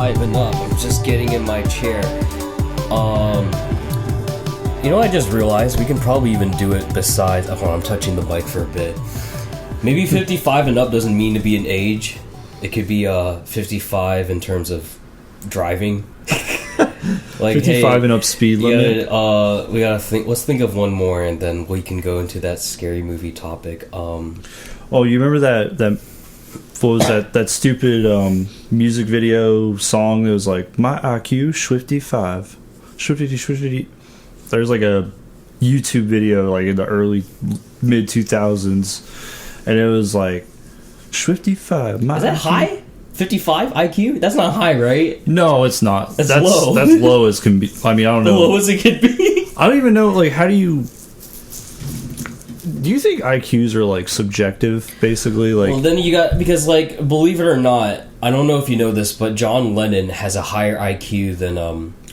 55 and up. I'm just getting in my chair. You know what I just realized? We can probably even do it besides... Hold on, I'm touching the mic for a bit. Maybe 55 and up doesn't mean to be an age. It could be 55 in terms of driving. Like 55 and up speed limit. We gotta think. Let's think of one more, and then we can go into that scary movie topic. Oh, you remember that what was that stupid music video song that was like, my IQ Swifty 5 Swifty. There's like a YouTube video like in the early mid 2000s, and it was like Swifty 5. Is that high? 55 IQ? That's not high, right? No, it's not. That's low. That's low as can be. I mean, I don't know. Low as it can be. I don't even know. Like, how do you think IQs are like subjective? Basically, like. Well, then you got, because like, believe it or not, I don't know if you know this, but John Lennon has a higher IQ than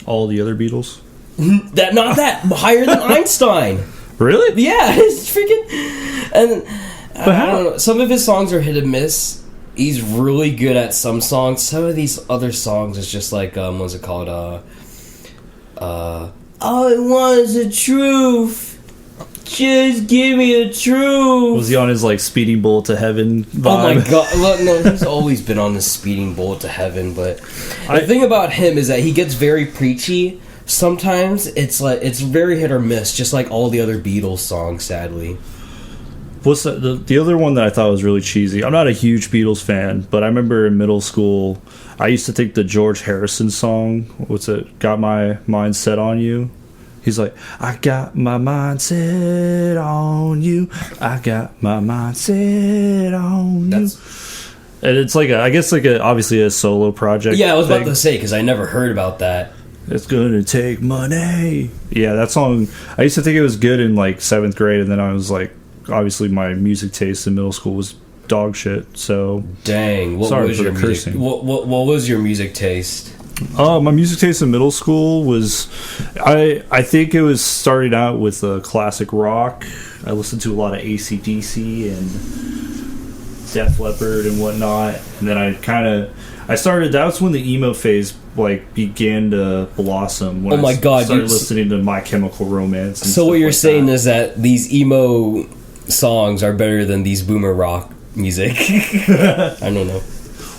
all the other Beatles. Not that higher than Einstein. Really? Yeah, it's freaking. And but I don't know. Some of his songs are hit and miss. He's really good at some songs. Some of these other songs is just like what's it called? All I want is the truth. Just give me the truth. Was he on his like speeding bullet to heaven vibe? Oh my god! Look, no, he's always been on this speeding bullet to heaven. But the thing about him is that he gets very preachy. Sometimes it's very hit or miss, just like all the other Beatles songs. Sadly. What's the other one that I thought was really cheesy? I'm not a huge Beatles fan, but I remember in middle school, I used to think the George Harrison song, what's it? Got My Mind Set on You. He's like, I got my mind set on you. I got my mind set on you. And it's like obviously a solo project. Yeah, I was about to say, because I never heard about that. It's gonna take money. Yeah, that song. I used to think it was good in like 7th grade, and then I was like, obviously my music taste in middle school was dog shit. So dang, what was your music? What was your music taste? My music taste in middle school was, I think it was starting out with classic rock. I listened to a lot of AC/DC and Def Leppard and whatnot, and then I started. That was when the emo phase like began to blossom. When I started listening to My Chemical Romance. And so what you're saying is that these emo songs are better than these boomer rock music. I don't know.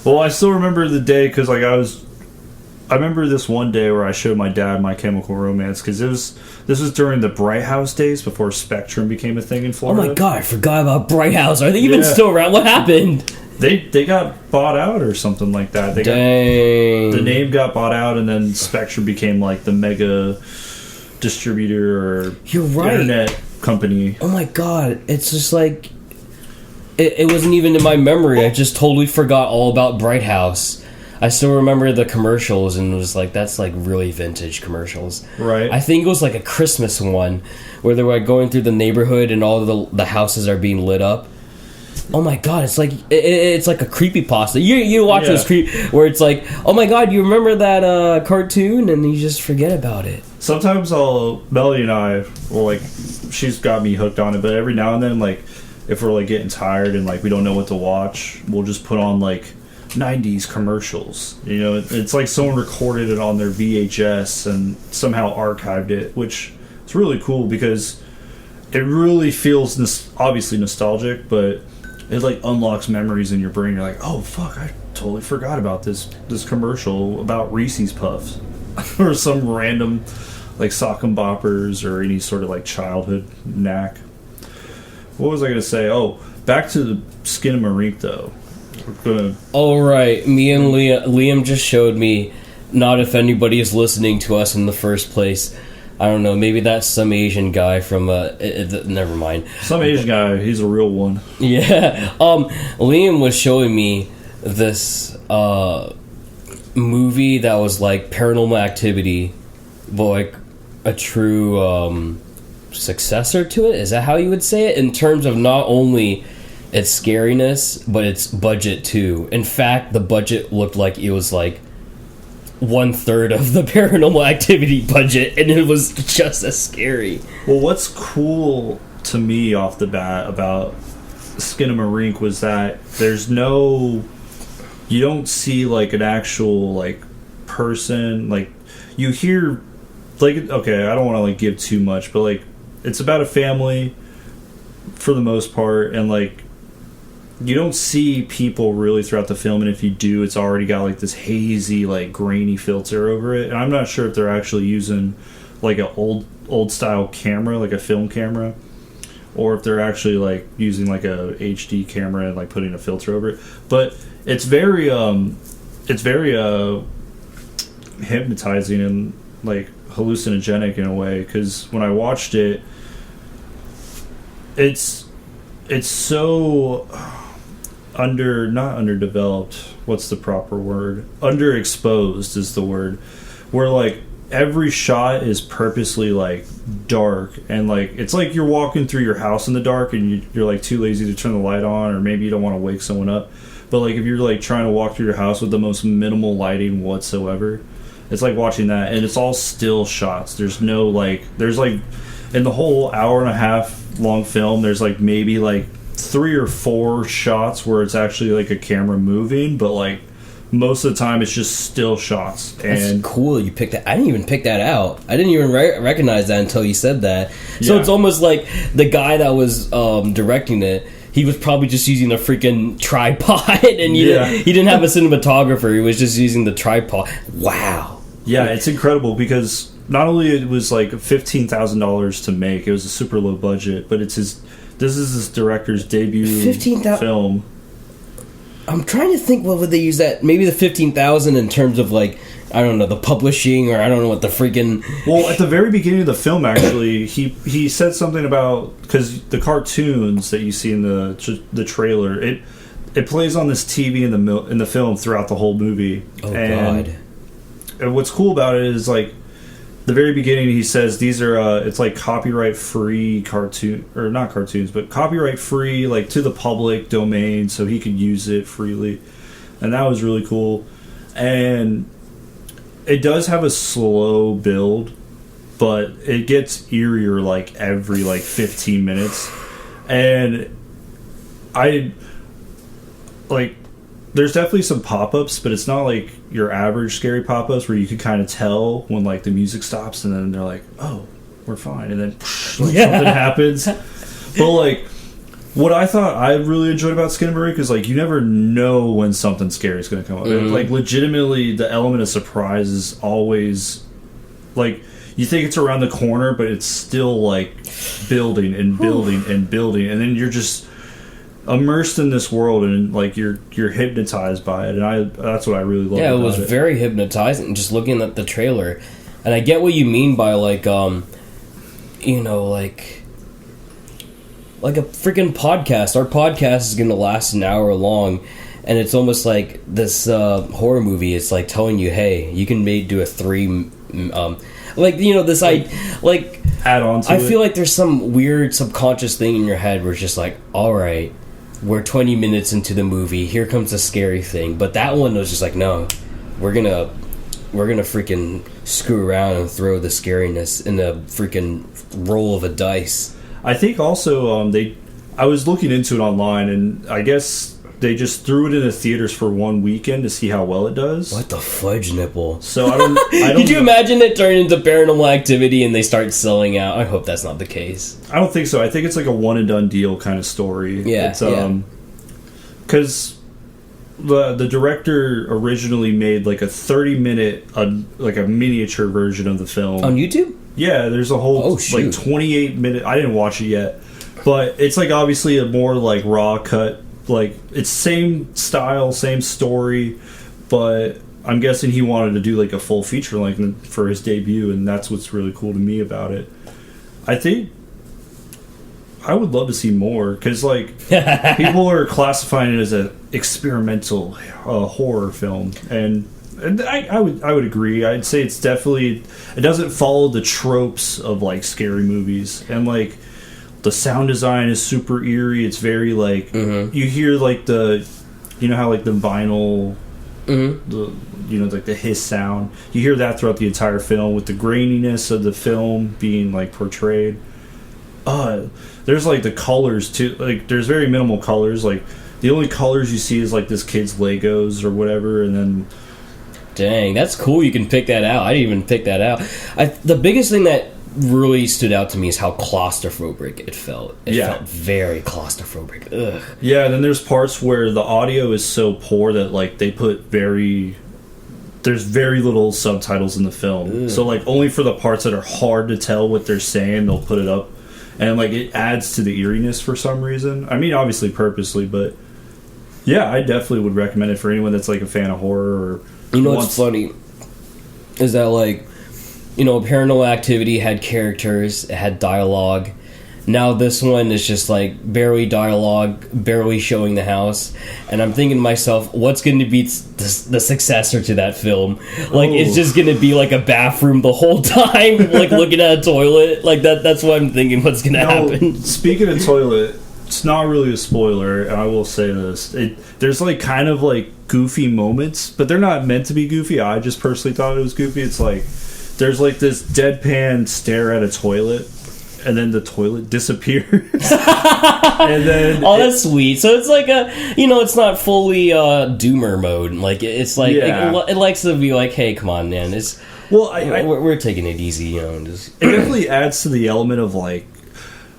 Well, I still remember the day because like I remember this one day where I showed my dad My Chemical Romance because this was during the Bright House days before Spectrum became a thing in Florida. Oh my god, I forgot about Bright House. Are they even still around? What happened? They got bought out or something like that. The name got bought out, and then Spectrum became like the mega distributor or internet company. Oh my god, it's just like it wasn't even in my memory. I just totally forgot all about Bright House. I still remember the commercials, and it was like, that's like really vintage commercials. Right. I think it was like a Christmas one where they were like going through the neighborhood and all the houses are being lit up. Oh my god, it's like a creepypasta. You watch this where it's like, oh my god, you remember that cartoon, and you just forget about it. Sometimes Melody and I, well, like, she's got me hooked on it, but every now and then, like, if we're like getting tired and like we don't know what to watch, we'll just put on like 90s commercials. You know, it's like someone recorded it on their VHS and somehow archived it, which is really cool because it really feels obviously nostalgic, but it like unlocks memories in your brain. You're like, oh fuck, I totally forgot about this commercial about Reese's Puffs or some random like sock and boppers or any sort of like childhood knack. What was I gonna say? Oh, back to the Skinamarink though. All right, me and Liam just showed me. Not if anybody is listening to us in the first place. I don't know. Maybe that's some Asian guy from. Never mind. Some Asian guy. He's a real one. Yeah. Liam was showing me this movie that was like Paranormal Activity, but like a true successor to it. Is that how you would say it? In terms of not only its scariness, but its budget too. In fact, the budget looked like it was like 1/3 of the Paranormal Activity budget, and it was just as scary. Well, what's cool to me off the bat about Skinamarink was that you don't see like an actual like person. Like, you hear, like, okay, I don't want to like give too much, but like, it's about a family for the most part, and like, you don't see people really throughout the film, and if you do, it's already got like this hazy, like grainy filter over it. And I'm not sure if they're actually using like an old style camera, like a film camera, or if they're actually like using like a HD camera and like putting a filter over it. But it's very hypnotizing and like hallucinogenic in a way, because when I watched it, it's so not underdeveloped, what's the proper word, underexposed is the word, where like every shot is purposely like dark, and like it's like you're walking through your house in the dark and you're like too lazy to turn the light on, or maybe you don't want to wake someone up, but like if you're like trying to walk through your house with the most minimal lighting whatsoever, it's like watching that, and it's all still shots. There's no like, there's like, in the whole hour and a half long film, there's like maybe like 3 or 4 shots where it's actually like a camera moving, but like most of the time it's just still shots. And that's cool you picked that. I didn't even pick that out. I didn't even recognize that until you said that. So it's almost like the guy that was directing it, he was probably just using a freaking tripod, and he didn't have a cinematographer. He was just using the tripod. Wow. Yeah, it's incredible, because not only it was like $15,000 to make, it was a super low budget, but this is his director's debut film. I'm trying to think, what would they use that? Maybe the 15,000 in terms of like, I don't know, the publishing, or I don't know what the freaking. Well, at the very beginning of the film, actually, he said something about, because the cartoons that you see in the trailer, it plays on this TV in the film throughout the whole movie. Oh, God. And what's cool about it is like, the very beginning he says these are it's like copyright free cartoon, or not cartoons, but copyright free, like to the public domain, so he could use it freely. And that was really cool. And it does have a slow build, but it gets eerier like every like 15 minutes. And I like, there's definitely some pop-ups, but it's not like your average scary pop-ups where you can kind of tell when like the music stops and then they're like, oh, we're fine, and then like, something happens. But like, what I thought I really enjoyed about Skinamarink is like, you never know when something scary is going to come up. Mm-hmm. Like, legitimately, the element of surprise is always like, you think it's around the corner, but it's still like building and building and building, and then you're just immersed in this world, and like you're hypnotized by it. And that's what I really love. Yeah, it was very hypnotizing just looking at the trailer. And I get what you mean by like you know, like a freaking podcast. Our podcast is going to last an hour long, and it's almost like this horror movie. It's like telling you, hey, you can do a 3 like, you know, this like add on to I feel like there's some weird subconscious thing in your head where it's just like, all right, we're 20 minutes into the movie, here comes a scary thing. But that one was just like, no, we're gonna freaking screw around and throw the scariness in a freaking roll of a dice. I think also I was looking into it online, and I guess they just threw it in the theaters for one weekend to see how well it does. What the fudge nipple? So I don't Could you imagine it turn into Paranormal Activity and they start selling out? I hope that's not the case. I don't think so. I think it's like a one and done deal kind of story. Yeah, it's because the director originally made like a 30-minute like a miniature version of the film on YouTube. Yeah, there's a whole like 28-minute. I didn't watch it yet, but it's like obviously a more like raw cut. Like, it's same style, same story, but I'm guessing he wanted to do like a full feature length for his debut, and that's what's really cool to me about it. I think I would love to see more, because like people are classifying it as an experimental horror film, and I would agree. I'd say it's definitely, it doesn't follow the tropes of like scary movies, and like the sound design is super eerie. It's very like you hear like you know how like the vinyl, like the hiss sound. You hear that throughout the entire film, with the graininess of the film being like portrayed. There's like the colors too. Like, there's very minimal colors. Like, the only colors you see is like this kid's Legos or whatever, and then Dang, that's cool. You can pick that out. I didn't even pick that out. The biggest thing that really stood out to me is how claustrophobic it felt. It felt very claustrophobic. Ugh. Yeah, and then there's parts where the audio is so poor that like they put there's very little subtitles in the film. Ugh. So like only for the parts that are hard to tell what they're saying, they'll put it up. And like it adds to the eeriness for some reason. I mean, obviously purposely, but yeah, I definitely would recommend it for anyone that's like a fan of horror or what's funny is that like, Paranormal Activity had characters, it had dialogue. Now this one is just like barely dialogue, barely showing the house. And I'm thinking to myself, what's going to be the successor to that film? Like, it's just going to be like a bathroom the whole time, like looking at a toilet. Like that's what I'm thinking what's going to happen. Speaking of toilet, it's not really a spoiler, and I will say this. There's like kind of like goofy moments, but they're not meant to be goofy. I just personally thought it was goofy. It's like there's like this deadpan stare at a toilet, and then the toilet disappears. And then that's sweet. So it's like it's not fully doomer mode. Like it's like it likes to be like, hey, come on, man. We're taking it easy, and just it definitely adds to the element of like.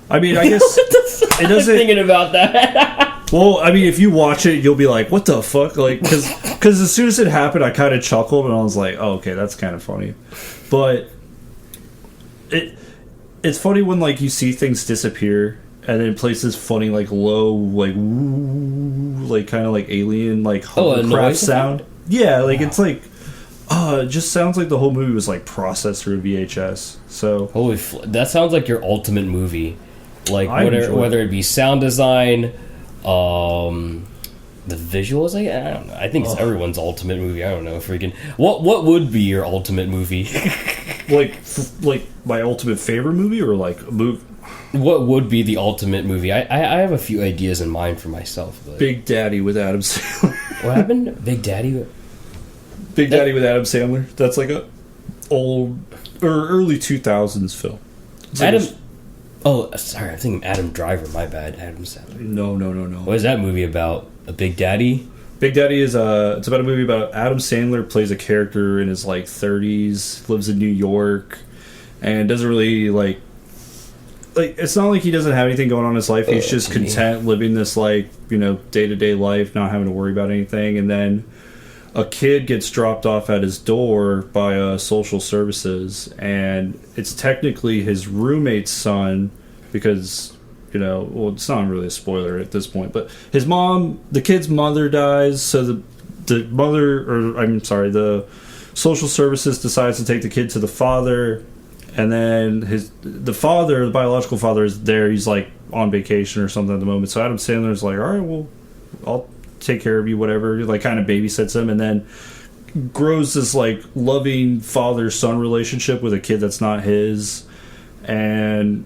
I mean, I guess it doesn't. I'm thinking about that. Well, I mean, if you watch it, you'll be like, "What the fuck?" Like, because as soon as it happened, I kind of chuckled and I was like, "Oh, okay, that's kind of funny." But it's funny when like you see things disappear and then it plays this funny like low like woo, like kind of like alien like hovercraft sound. Yeah, like it's like it just sounds like the whole movie was like processed through a VHS. So that sounds like your ultimate movie. Like whether it be sound design, the visuals. I don't know. I think it's everyone's ultimate movie. I don't know if we can. What would be your ultimate movie? like my ultimate favorite movie, or like a movie. What would be the ultimate movie? I have a few ideas in mind for myself. But... Big Daddy with Adam Sandler. What happened? Big Daddy. Big Daddy with Adam Sandler. That's like a old or early 2000s film. Sorry, I'm thinking Adam Driver. My bad, Adam Sandler. No. What is that movie about? A Big Daddy? Big Daddy is it's about a movie about Adam Sandler plays a character in his like 30s, lives in New York, and doesn't really like it's not like he doesn't have anything going on in his life. He's just content living this like day-to-day life, not having to worry about anything. And then a kid gets dropped off at his door by social services, and it's technically his roommate's son because it's not really a spoiler at this point, but the kid's mother dies, so the social services decides to take the kid to the father, and then the biological father is there. He's like on vacation or something at the moment, so Adam Sandler's like, all right, well, I'll take care of you, whatever, like kind of babysits him, and then grows this like loving father-son relationship with a kid that's not his, and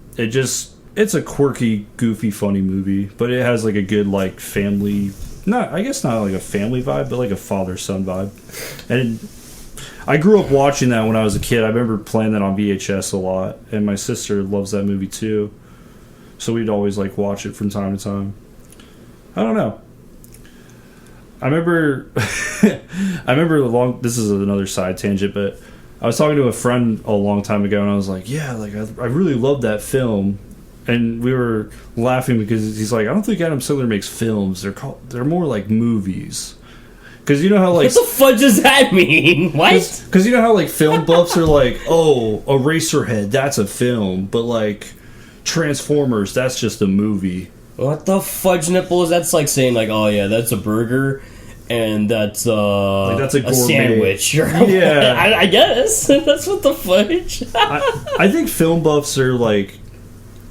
it's a quirky, goofy, funny movie, but it has like a good like family, not like a family vibe, but like a father-son vibe. And I grew up watching that when I was a kid. I remember playing that on VHS a lot, and my sister loves that movie too, so we'd always like watch it from time to time. I don't know. I remember this is another side tangent, but I was talking to a friend a long time ago, and I was like, yeah, like I really love that film. And we were laughing because he's like, I don't think Adam Sandler makes films. They're more like movies. Because you know how like what the fuck does that mean? What? Because you know how like film buffs are like, oh, Eraserhead, that's a film, but like Transformers, that's just a movie. What the fudge nipples? That's like saying like, oh yeah, that's a burger, and that's that's a sandwich. Yeah, I guess that's what the fudge. I think film buffs are like.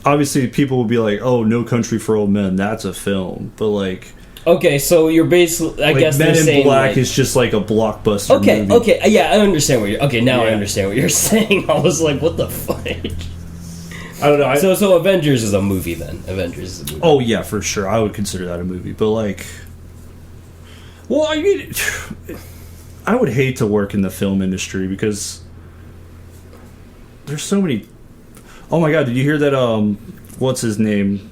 Obviously, people will be like, "Oh, No Country for Old Men, that's a film," but like, okay, so you're basically, I guess, Men in Black is just like a blockbuster. movie. Okay, yeah, I understand what you're. Okay, now I understand what you're saying. I was like, "What the fudge?" I don't know. So Avengers is a movie then. Avengers is a movie. Oh yeah, for sure. I would consider that a movie, but like, well, I mean, I would hate to work in the film industry because there's so many. Oh my god, did you hear that, what's his name?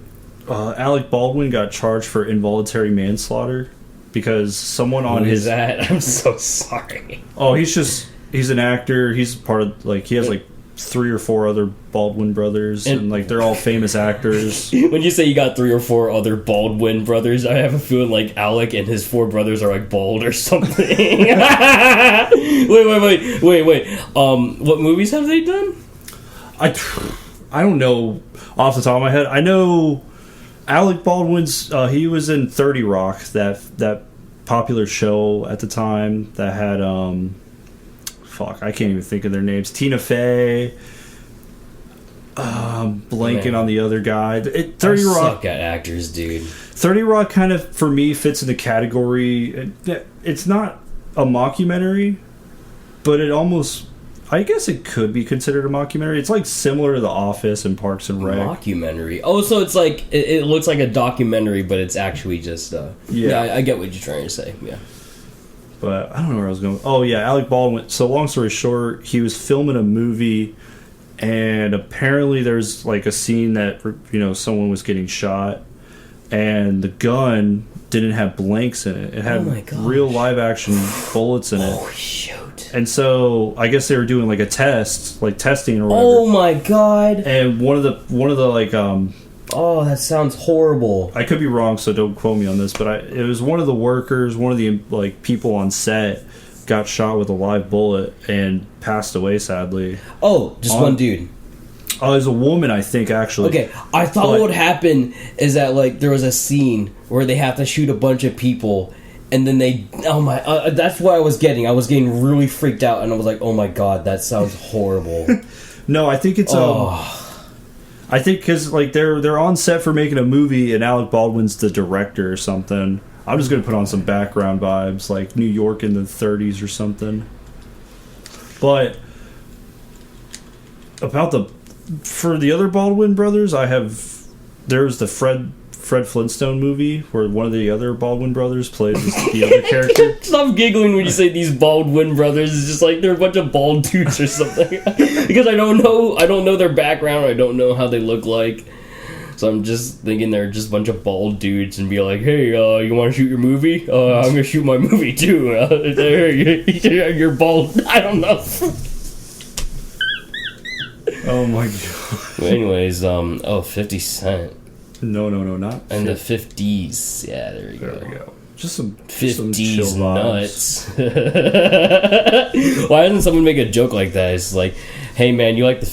Alec Baldwin got charged for involuntary manslaughter? because someone on Who his is that? I'm so sorry. oh, he's an actor. He's part of like he has like 3 or 4 other Baldwin brothers, and like they're all famous actors. When you say you got 3 or 4 other Baldwin brothers, I have a feeling like Alec and his 4 brothers are like bald or something. Wait. What movies have they done? I don't know off the top of my head. I know Alec Baldwin's. He was in 30 Rock, that popular show at the time that had I can't even think of their names. Tina Fey. Blanking on the other guy. 30 Rock. Suck at actors, dude. 30 Rock kind of for me fits in the category. It's not a mockumentary, but it almost. I guess it could be considered a mockumentary. It's like similar to The Office and Parks and Rec. Mockumentary. Oh, so it's like it looks like a documentary, but it's actually just. Yeah, I get what you're trying to say. Yeah. But I don't know where I was going. Oh yeah, Alec Baldwin. So long story short, he was filming a movie, and apparently there's like a scene that someone was getting shot, and the gun didn't have blanks in it. It had real live action bullets in it. Oh shoot. And so I guess they were doing like a test, like testing or whatever. Oh my god. And one of the like oh, that sounds horrible. I could be wrong, so don't quote me on this, but it was one of the workers, one of the like people on set got shot with a live bullet and passed away sadly. Oh, just one dude. Oh, there's a woman, I think, actually. Okay, I thought what would happen is that like there was a scene where they have to shoot a bunch of people, and then that's what I was getting. I was getting really freaked out, and I was like, oh my god, that sounds horrible. No, I think it's I think because like they're on set for making a movie, and Alec Baldwin's the director or something. I'm just gonna put on some background vibes, like New York in the 30s or something. But for the other Baldwin brothers, there's the Fred Flintstone movie where one of the other Baldwin brothers plays the other character. Stop giggling when you say these Baldwin brothers. It's just like they're a bunch of bald dudes or something. Because I don't know their background. I don't know how they look like. So I'm just thinking they're just a bunch of bald dudes and be like, hey, you want to shoot your movie? I'm going to shoot my movie too. You're bald. I don't know. Oh my god. Anyways, 50 Cent. No, not. And the 50s. Yeah, there we go. Just some 50s nuts. Why doesn't someone make a joke like that? It's like, hey man, you like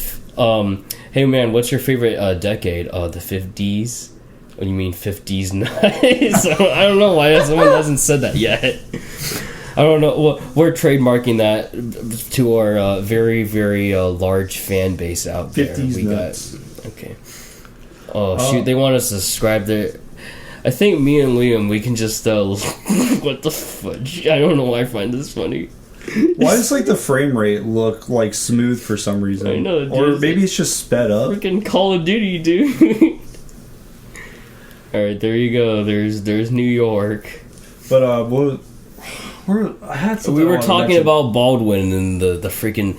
hey man, what's your favorite decade? The 50s. What do you mean 50s nuts? I don't know why someone hasn't said that yet. I don't know. Well, we're trademarking that to our very, very large fan base out there. 50s nuts. Okay. Oh, shoot. They want us to subscribe there. I think me and Liam, we can just... what the fudge? I don't know why I find this funny. Why does like the frame rate look like smooth for some reason? I know. Or maybe it's just sped up. Freaking Call of Duty, dude. Alright, there you go. There's New York. But, I had something. We were talking about Baldwin and the freaking...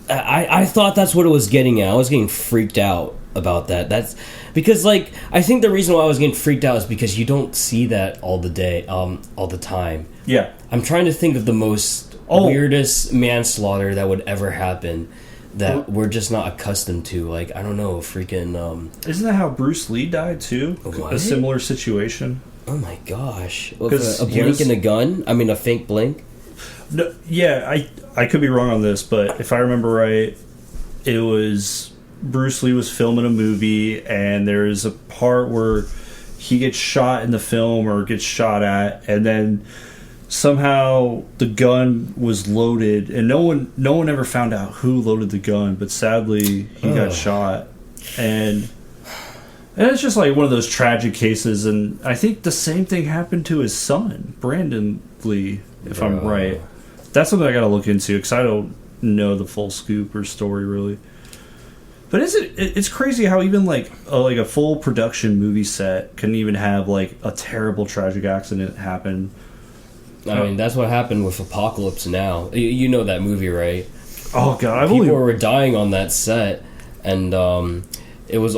I thought that's what it was getting at. I was getting freaked out about that. That's because, like, I think the reason why I was getting freaked out is because you don't see that all the time. Yeah. I'm trying to think of the most weirdest manslaughter that would ever happen that we're just not accustomed to. Like, I don't know, freaking... Isn't that how Bruce Lee died, too? What? A similar situation. Oh my gosh. With a blink and a gun? I mean, a fake blink? No, yeah, I could be wrong on this, but if I remember right, it was Bruce Lee was filming a movie, and there's a part where he gets shot in the film or gets shot at, and then somehow the gun was loaded, and no one ever found out who loaded the gun, but sadly he got shot, and it's just like one of those tragic cases. And I think the same thing happened to his son, Brandon Lee, if I'm right. That's something I gotta look into because I don't know the full scoop or story really. But it's crazy how even like a full production movie set can even have like a terrible tragic accident happen. I mean, that's what happened with Apocalypse Now. You know that movie, right? Oh god, people were dying on that set, and it was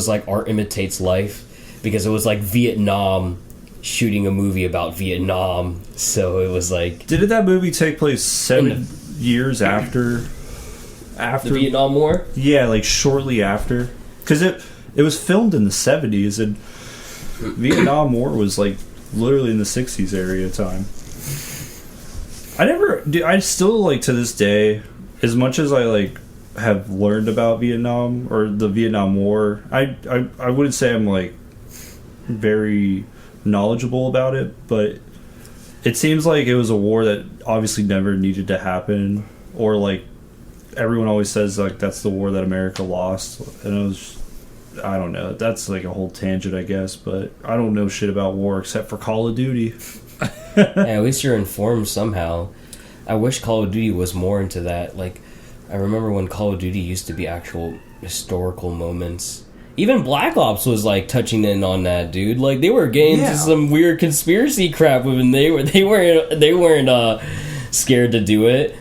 like art imitates life, because it was like Vietnam shooting a movie about Vietnam. So it was like, didn't that movie take place 7 years after the Vietnam War? Yeah, like shortly after, because it was filmed in the 70s, and Vietnam War was like literally in the 60s area time. I still, like, to this day, as much as I like have learned about Vietnam or the Vietnam War, I wouldn't say I'm like very knowledgeable about it, but it seems like it was a war that obviously never needed to happen, or like everyone always says like that's the war that America lost, and it was, I don't know, that's like a whole tangent, I guess, but I don't know shit about war except for Call of Duty. Yeah, at least you're informed somehow. I wish Call of Duty was more into that. Like, I remember when Call of Duty used to be actual historical moments. Even Black Ops was like touching in on that, dude. Like, they were getting into some weird conspiracy crap with, and they weren't scared to do it.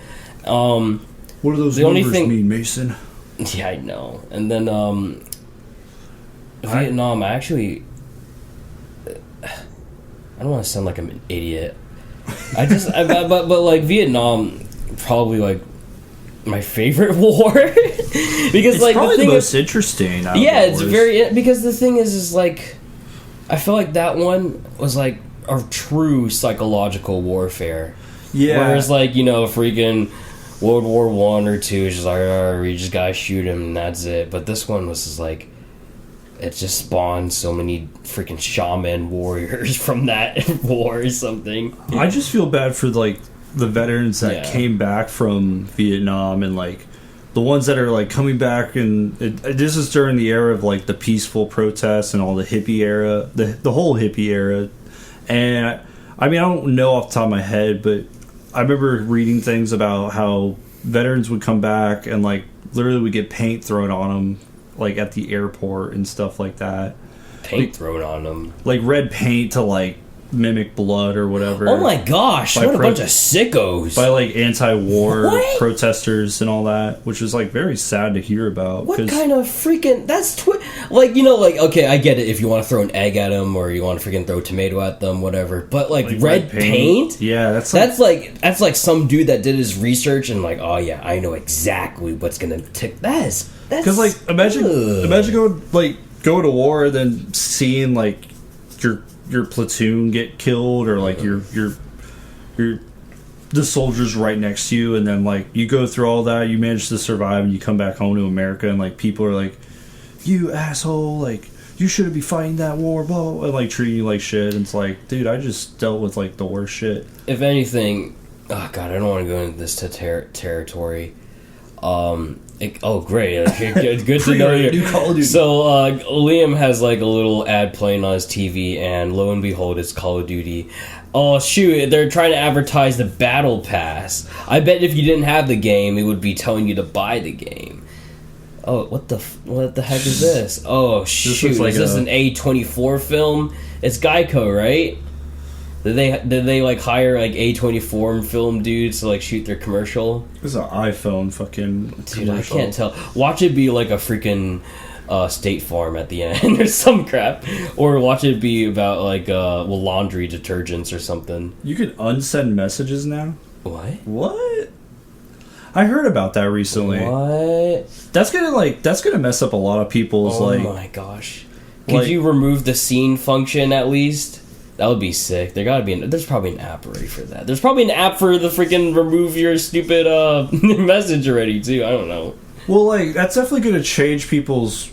What do those numbers mean, Mason? Yeah, I know. And then Vietnam, I don't want to sound like I'm an idiot. But like Vietnam, probably like my favorite war because it's like probably the thing the most interesting. Yeah, it's very, because the thing is like I feel like that one was like a true psychological warfare. Yeah, whereas like, you know, freaking World War One or Two is just like, oh, we just gotta shoot him and that's it. But this one was just like, it just spawned so many freaking shaman warriors from that war or something. I just feel bad for like the veterans that came back from Vietnam, and like the ones that are like coming back, and this is during the era of like the peaceful protests and all the hippie era, the whole hippie era. And I mean, I don't know off the top of my head, but I remember reading things about how veterans would come back and like literally would get paint thrown on them, like at the airport and stuff like that. Paint thrown on them, like red paint to like mimic blood or whatever. Oh my gosh, what a bunch of sickos. By like anti-war protesters and all that, which is like very sad to hear about. What kind of freaking, that's like, you know, like, okay, I get it if you want to throw an egg at them or you want to freaking throw a tomato at them, whatever, but like red paint? Yeah, that's like some dude that did his research and like, oh yeah, I know exactly what's gonna tick. That's because like imagine going to war and then seeing like your platoon get killed, or like your the soldiers right next to you, and then like you go through all that, you manage to survive, and you come back home to America, and like people are like, you asshole, like you shouldn't be fighting that war, blah, blah, blah, and like treating you like shit. And it's like, dude, I just dealt with like the worst shit. If anything, oh god, I don't want to go into this territory. Oh great, good to know you. So Liam has like a little ad playing on his TV, and lo and behold, it's Call of Duty. Oh shoot, they're trying to advertise the Battle Pass. I bet if you didn't have the game, it would be telling you to buy the game. Oh, what the heck is this? Oh shoot, is this an A24 film? It's Geico, right? Did they like hire like A24 film dudes to like shoot their commercial? This is an iPhone fucking dude, commercial. I can't tell. Watch it be like a freaking State Farm at the end or some crap, or watch it be about like laundry detergents or something. You can unsend messages now. What? I heard about that recently. What? That's gonna mess up a lot of people's Oh my gosh! Could you remove the scene function at least? That would be sick. There's probably an app already for that. There's probably an app for the freaking remove your stupid message already too. I don't know. Well, like that's definitely gonna change people's.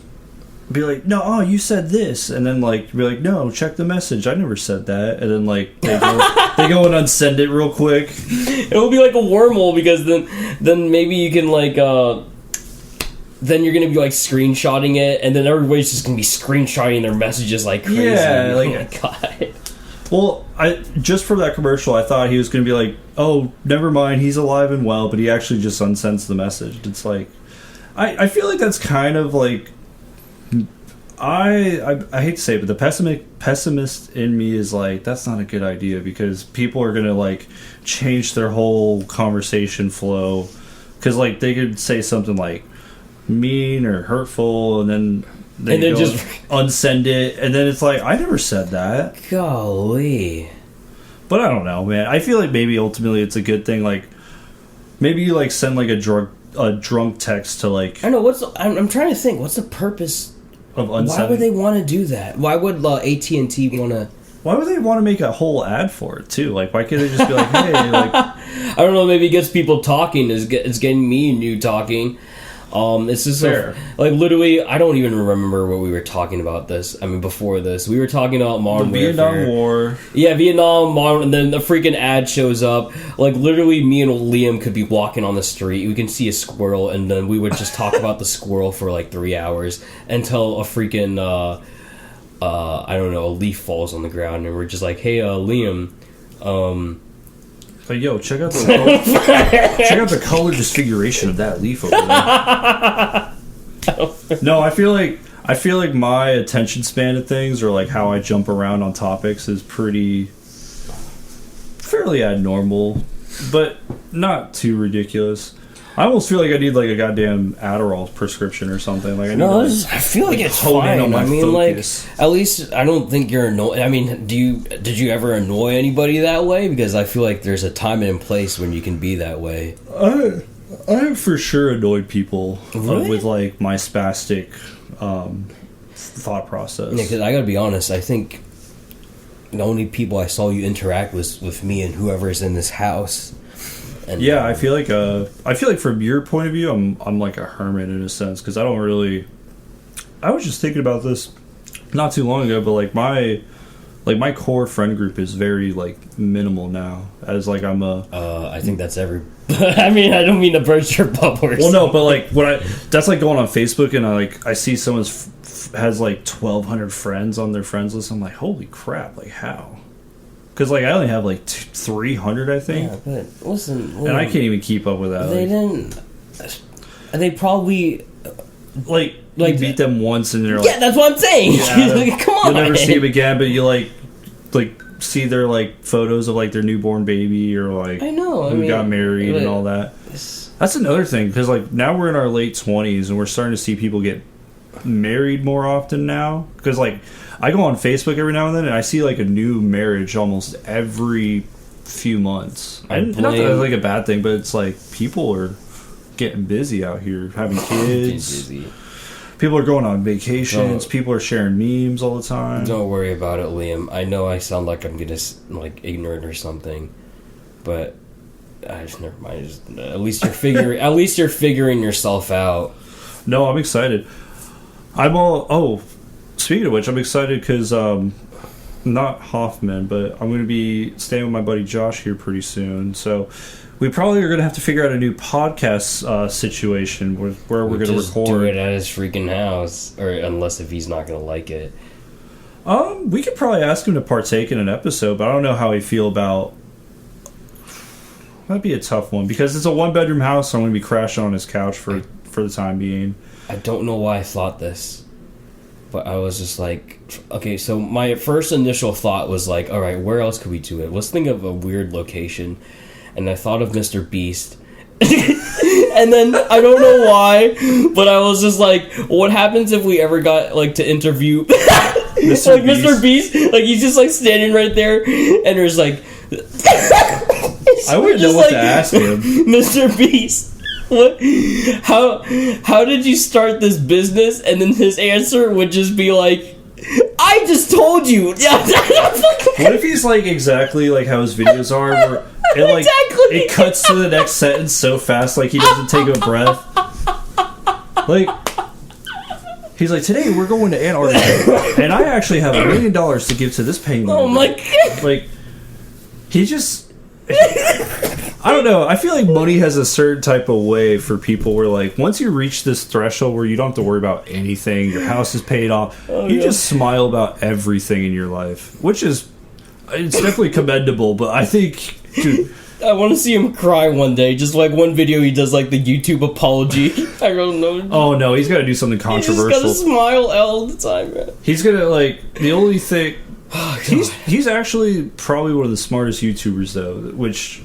Be like, no, oh, you said this, and then like be like, no, check the message. I never said that, and then like they go and unsend it real quick. It will be like a wormhole, because then maybe you can like then you're gonna be like screenshotting it, and then everybody's just gonna be screenshotting their messages like crazy. Yeah, like, oh my god. Well, just for that commercial, I thought he was going to be like, oh, never mind, he's alive and well, but he actually just unsends the message. It's like, I feel like that's kind of like, I hate to say it, but the pessimist in me is like, that's not a good idea, because people are going to like change their whole conversation flow, because like they could say something like mean or hurtful, and then Then and then just unsend it, and then it's like, I never said that. Golly. But I don't know, man. I feel like maybe ultimately it's a good thing. Like, maybe you like send like a drunk text to like. I know I'm trying to think. What's the purpose of unsending? Why would they want to do that? Why would AT&T want to? Why would they want to make a whole ad for it too? Like, why can't they just be like, hey, like? I don't know. Maybe it gets people talking. It's getting me and you talking. It's just fair. Like literally, I don't even remember what we were talking about. Before this, we were talking about modern Vietnam War. Yeah, Vietnam, and then the freaking ad shows up. Like literally, me and Liam could be walking on the street. We can see a squirrel, and then we would just talk about the squirrel for like 3 hours until a freaking I don't know, a leaf falls on the ground, and we're just like, hey, Liam. Like, yo, check out the color disfiguration of that leaf over there. No, I feel like my attention span of things, or like how I jump around on topics, is fairly abnormal, but not too ridiculous. I almost feel like I need like a goddamn Adderall prescription or something. Like I feel like it's fine. I mean, focus. Like, at least I don't think you're annoyed. I mean, did you ever annoy anybody that way? Because I feel like there's a time and place when you can be that way. I have for sure annoyed people with like my spastic thought process. Yeah, because I gotta be honest. I think the only people I saw you interact with me and whoever's in this house. And yeah, I feel like from your point of view, I'm like a hermit in a sense, because I don't really. I was just thinking about this not too long ago, but like my core friend group is very like minimal now. As like I'm a. I think that's every. I mean, I don't mean to burst your bubble. Well, no, but like that's like going on Facebook, and I see someone has like 1,200 friends on their friends list. I'm like, holy crap! Like how? Because, like, I only have, like, 300, I think. Yeah, but listen... And I can't even keep up with that. They didn't... They probably... Like you beat them once and they're like... Yeah, that's what I'm saying! Like, come on! You'll never see them again, but you, like see their, like, photos of, like, their newborn baby or, like... I know, who got married and all that. That's another thing, because, like, now we're in our late 20s and we're starting to see people get married more often now. Because, like... I go on Facebook every now and then, and I see like a new marriage almost every few months. Not that it's like a bad thing, but it's like people are getting busy out here, having kids. People are going on vacations. People are sharing memes all the time. Don't worry about it, Liam. I know I sound like I'm getting like ignorant or something, but I just never mind. At least you're figuring. At least you're figuring yourself out. No, I'm excited. Speaking of which, I'm excited because, not Hoffman, but I'm going to be staying with my buddy Josh here pretty soon. So we probably are going to have to figure out a new podcast situation where we're going to record. Do it at his freaking house, or unless if he's not going to like it. We could probably ask him to partake in an episode, but I don't know how he'd feel about... That'd be a tough one, because it's a one-bedroom house, so I'm going to be crashing on his couch for the time being. I don't know why I thought this. But I was just like, okay, so my first initial thought was like, all right, where else could we do it? Let's think of a weird location. And I thought of Mr. Beast. And then, I don't know why, but I was just like, what happens if we ever got, like, to interview Mr. Beast? Like, he's just, like, standing right there, and there's, like... I wouldn't know what to ask him. Mr. Beast. What? How did you start this business? And then his answer would just be like, I just told you. What if he's like exactly like how his videos are, where it like it cuts to the next sentence so fast, like he doesn't take a breath. Like he's like, today we're going to Antarctica, and I actually have $1 million to give to this penguin. Oh my god! Like he just. I don't know. I feel like money has a certain type of way for people where, like, once you reach this threshold where you don't have to worry about anything, your house is paid off, you just smile about everything in your life, which is, it's definitely commendable, but I think, dude... I want to see him cry one day. Just like one video he does, like the YouTube apology. I don't know. Oh, no, he's got to do something controversial. He's got to smile all the time, man. He's going to, like, the only thing... he's actually probably one of the smartest YouTubers, though, which...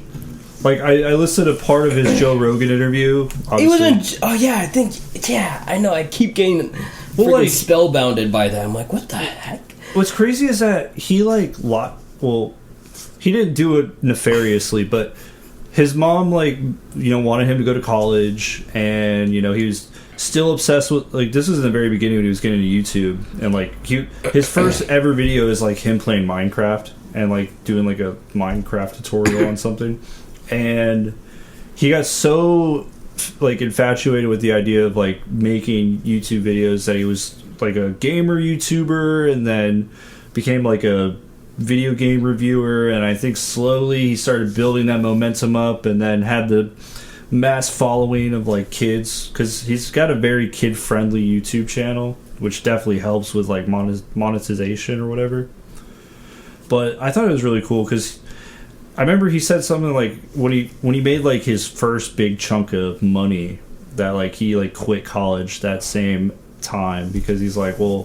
Like, I listened to part of his Joe Rogan interview. It wasn't... Oh, yeah, I think... Yeah, I know. I keep getting... Well, freaking like, spellbounded by that. I'm like, what the heck? what's crazy is that he like he didn't do it nefariously, but his mom like wanted him to go to college, and he was still obsessed with like this was in the very beginning when he was getting into YouTube, and like his first ever video is like him playing Minecraft and like doing like a Minecraft tutorial on something, and he got so like infatuated with the idea of like making YouTube videos that he was like a gamer YouTuber, and then became like a video game reviewer, and I think slowly he started building that momentum up, and then had the mass following of like kids, because he's got a very kid friendly YouTube channel, which definitely helps with like monetization or whatever. But I thought it was really cool because I remember he said something like when he made like his first big chunk of money, that like he like quit college that same time, because he's like, well,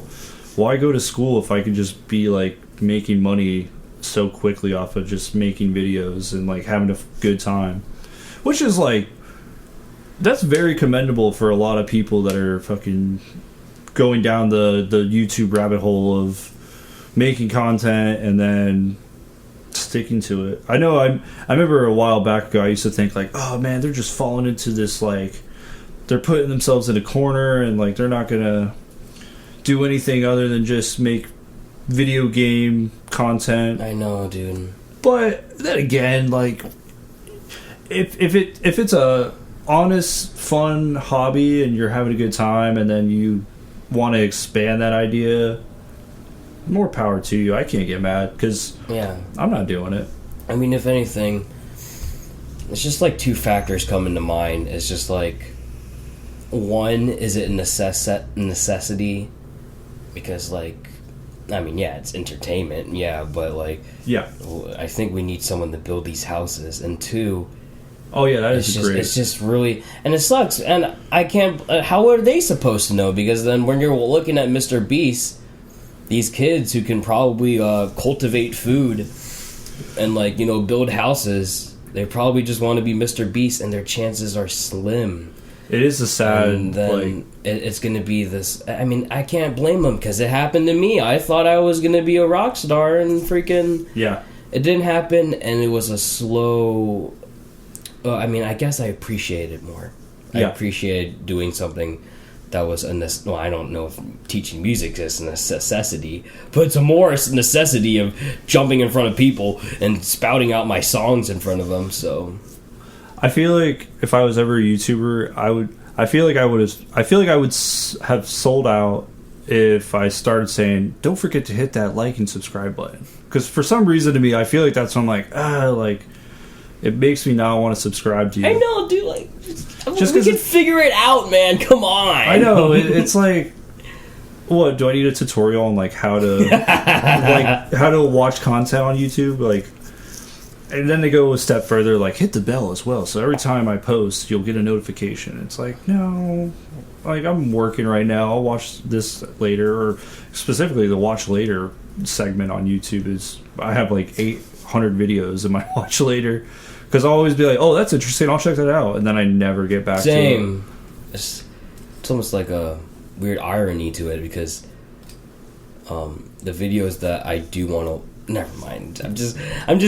why go to school if I could just be like making money so quickly off of just making videos and like having a good time, which is like, that's very commendable for a lot of people that are fucking going down the YouTube rabbit hole of making content and then sticking to it. I know I remember a while back ago I used to think like, oh man, they're just falling into this, like they're putting themselves in a corner and like they're not gonna do anything other than just make video game content. I know, dude. But then again, like if it's a honest, fun hobby and you're having a good time, and then you want to expand that idea, more power to you. I can't get mad because I'm not doing it. I mean, if anything, it's just like two factors come into mind. It's just like, one, is it a necessity? Because like, I mean, yeah, it's entertainment, but like, I think we need someone to build these houses. And two, that is great. It's just really, and it sucks. And I can't. How are they supposed to know? Because then when you're looking at Mr. Beast, these kids who can probably cultivate food and like build houses, they probably just want to be Mr. Beast, and their chances are slim. It is a sad, and then like, it's going to be this. I mean, I can't blame them because it happened to me. I thought I was going to be a rock star, and freaking it didn't happen, and it was a slow. I mean, I guess I appreciate it more. I appreciated doing something that was I don't know if teaching music is a necessity, but it's a more necessity of jumping in front of people and spouting out my songs in front of them. So I feel like if I was ever a YouTuber, I feel like I would have sold out if I started saying, don't forget to hit that like and subscribe button. Because for some reason to me, I feel like that's when I'm like, it makes me not want to subscribe to you. I know, dude. Like, just we can figure it out, man. Come on. I know. It's like, what, do I need a tutorial on like how to like how to watch content on YouTube? Like, and then they go a step further, like hit the bell as well. So every time I post, you'll get a notification. It's like, no, like I'm working right now. I'll watch this later, or specifically the watch later segment on YouTube is I have like 800 videos in my watch later. Because I'll always be like, oh, that's interesting, I'll check that out. And then I never get back to it. It's almost like a weird irony to it, because the videos that I do want to... Never mind. I'm just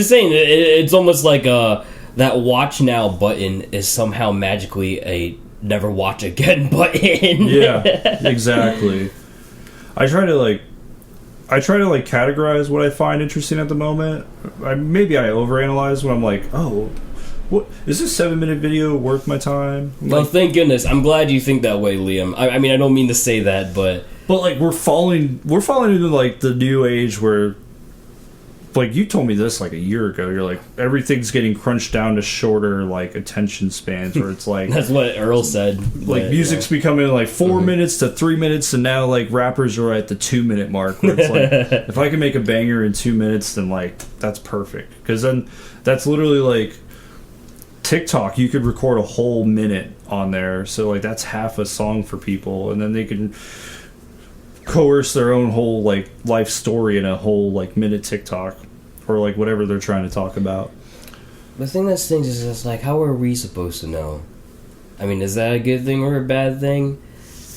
saying, it's almost like that watch now button is somehow magically a never watch again button. Yeah, exactly. I try to categorize what I find interesting at the moment. Maybe I overanalyze when I'm like, oh, what is this 7-minute video worth my time? Well, thank goodness. I'm glad you think that way, Liam. I mean, I don't mean to say that, but like we're falling into like the new age where, like, you told me this like a year ago. You're like, everything's getting crunched down to shorter like attention spans, where it's like that's what Earl said. Like, music's becoming like 4 minutes to 3 minutes, and now like rappers are at the 2-minute mark. Where it's like, if I can make a banger in 2 minutes, then like that's perfect. Because then that's literally like TikTok. You could record a whole minute on there, so like that's half a song for people, and then they can coerce their own whole like life story in a whole like minute TikTok, or like whatever they're trying to talk about. The thing that stings is just like, how are we supposed to know? I mean, is that a good thing or a bad thing?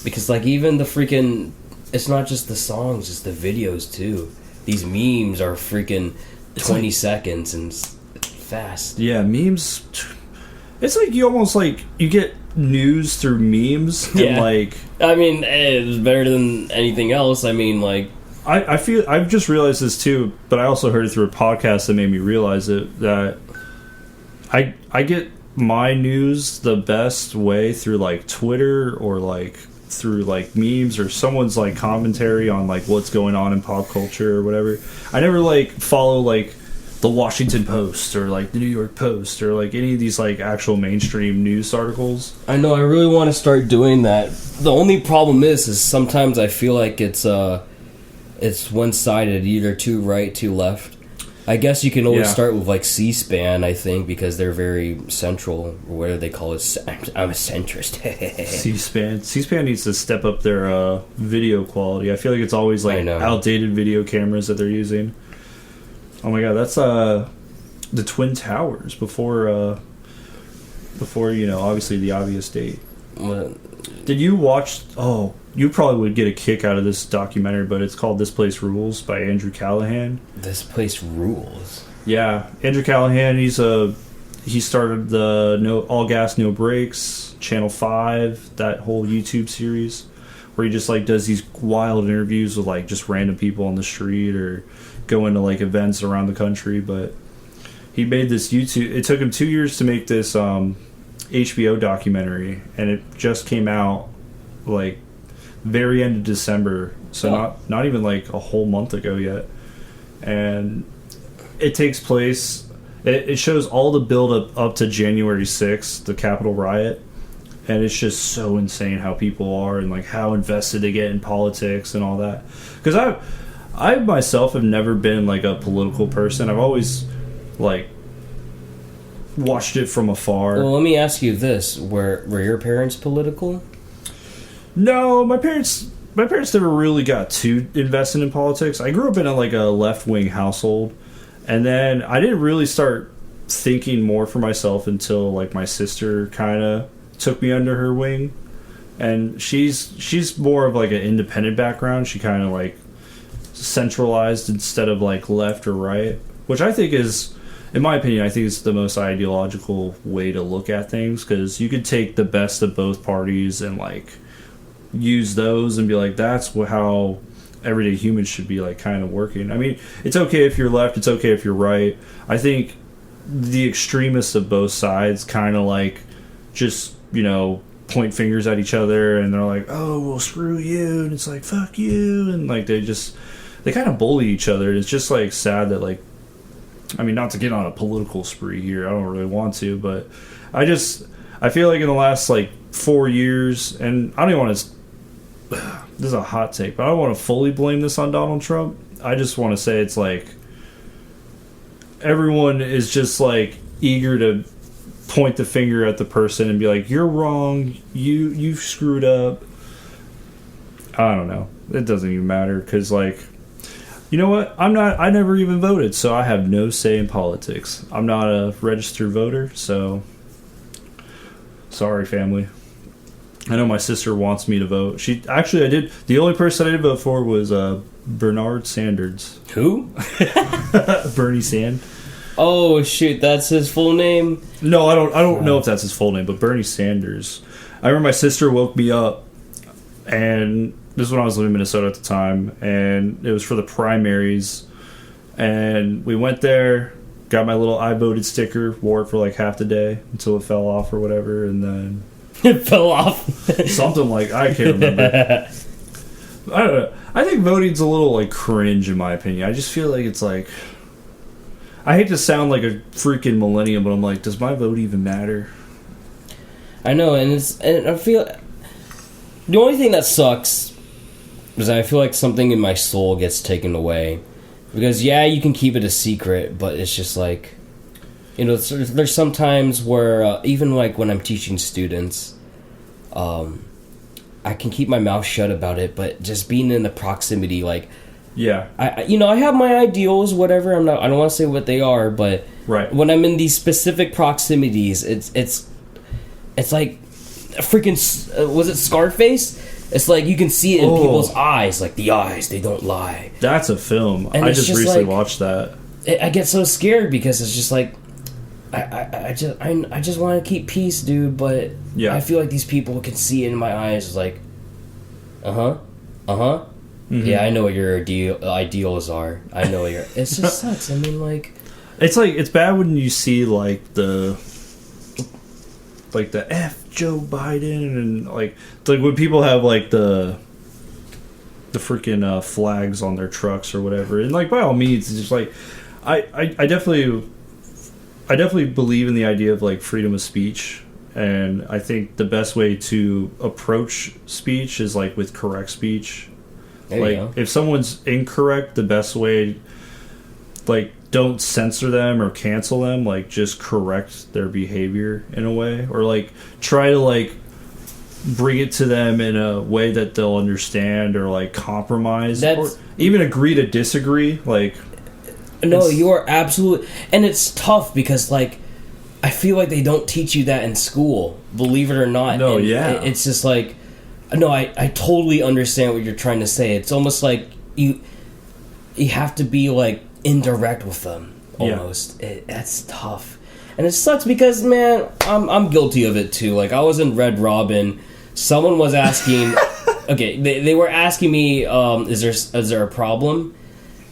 Because like even the freaking it's not just the songs, it's the videos too. These memes are freaking 20 seconds and fast. Yeah, memes. It's like you almost like you get news through memes. Yeah. And like, I mean, it's better than anything else. I mean, like, I feel I've just realized this too, but I also heard it through a podcast that made me realize it, that I get my news the best way through like Twitter or like through like memes or someone's like commentary on like what's going on in pop culture or whatever. I never like follow like the Washington Post or like the New York Post or like any of these like actual mainstream news articles. I know I really want to start doing that. The only problem is sometimes I feel like it's one-sided, either too right, too left. I guess you can always start with like C-SPAN, I think, because they're very central, or whatever they call it. I'm a centrist. C-SPAN needs to step up their video quality. I feel like it's always like outdated video cameras that they're using. Oh my god, that's the Twin Towers before obviously the obvious date. What? Did you watch? Oh, you probably would get a kick out of this documentary, but it's called "This Place Rules" by Andrew Callahan. This Place Rules. Yeah, Andrew Callahan. He started the No All Gas No Brakes, Channel 5, that whole YouTube series where he just like does these wild interviews with like just random people on the street or go into like events around the country. But he made this YouTube. It took him 2 years to make this HBO documentary, and it just came out like very end of December, so not even like a whole month ago yet. And it takes place, it shows all the build up to January 6th, the Capitol riot, and it's just so insane how people are and like how invested they get in politics and all that. Because I myself have never been like a political person. I've always like watched it from afar. Well, let me ask you this: were your parents political? No, my parents never really got too invested in politics. I grew up in a left-wing household, and then I didn't really start thinking more for myself until like my sister kind of took me under her wing, and she's more of like an independent background. She kind of like centralized instead of like left or right, which I think is, in my opinion, I think it's the most ideological way to look at things, because you could take the best of both parties and like use those and be like, that's how everyday humans should be like kind of working. I mean, it's okay if you're left, it's okay if you're right. I think the extremists of both sides kind of like just, point fingers at each other, and they're like, oh, well, screw you, and it's like, fuck you, and like they kind of bully each other. It's just like sad that like, I mean, not to get on a political spree here, I don't really want to, but I feel like in the last like 4 years, and I don't even want to, this is a hot take, but I don't want to fully blame this on Donald Trump. I just want to say it's like everyone is just like eager to point the finger at the person and be like, you're wrong, you screwed up. I don't know, it doesn't even matter, because like, you know what, I never even voted, so I have no say in politics. I'm not a registered voter, so sorry, family. I know my sister wants me to vote. I did. The only person I did vote for was Bernard Sanders. Who? Bernie Sanders. Oh shoot, that's his full name? No, I don't know if that's his full name, but Bernie Sanders. I remember my sister woke me up, and this is when I was living in Minnesota at the time, and it was for the primaries, and we went there, got my little I voted sticker, wore it for like half the day until it fell off or whatever, and then it fell off. Something like, I can't remember. I don't know. I think voting's a little like cringe in my opinion. I just feel like it's like, I hate to sound like a freaking millennial, but I'm like, does my vote even matter? I know, and I feel the only thing that sucks is I feel like something in my soul gets taken away, because you can keep it a secret, but it's just like, there's some times where even like when I'm teaching students, I can keep my mouth shut about it, but just being in the proximity, like, I have my ideals, whatever. I don't want to say what they are, but right, when I'm in these specific proximities, it's like a freaking, was it Scarface? It's like you can see it in people's eyes, like the eyes, they don't lie. That's a film. And I just recently watched that. I get so scared because it's just like I just want to keep peace, dude. But I feel like these people can see it in my eyes. It's like, Mm-hmm. Yeah, I know what your ideals are. I know what your. It just sucks. I mean, like, it's bad when you see like the F Joe Biden and like when people have like the freaking flags on their trucks or whatever, and like by all means, it's just like I definitely believe in the idea of like freedom of speech. And I think the best way to approach speech is like with correct speech. Like if someone's incorrect, the best way, like, don't censor them or cancel them, like just correct their behavior in a way, or like try to like bring it to them in a way that they'll understand, or like compromise, or even agree to disagree. Like, no, you are absolutely, and it's tough because like I feel like they don't teach you that in school, believe it or not. No, and yeah. It's just like, no, I totally understand what you're trying to say. It's almost like you have to be like indirect with them, almost. Yeah. That's tough. And it sucks because, man, I'm guilty of it too. Like, I was in Red Robin. Someone was asking, okay, they were asking me, is there a problem?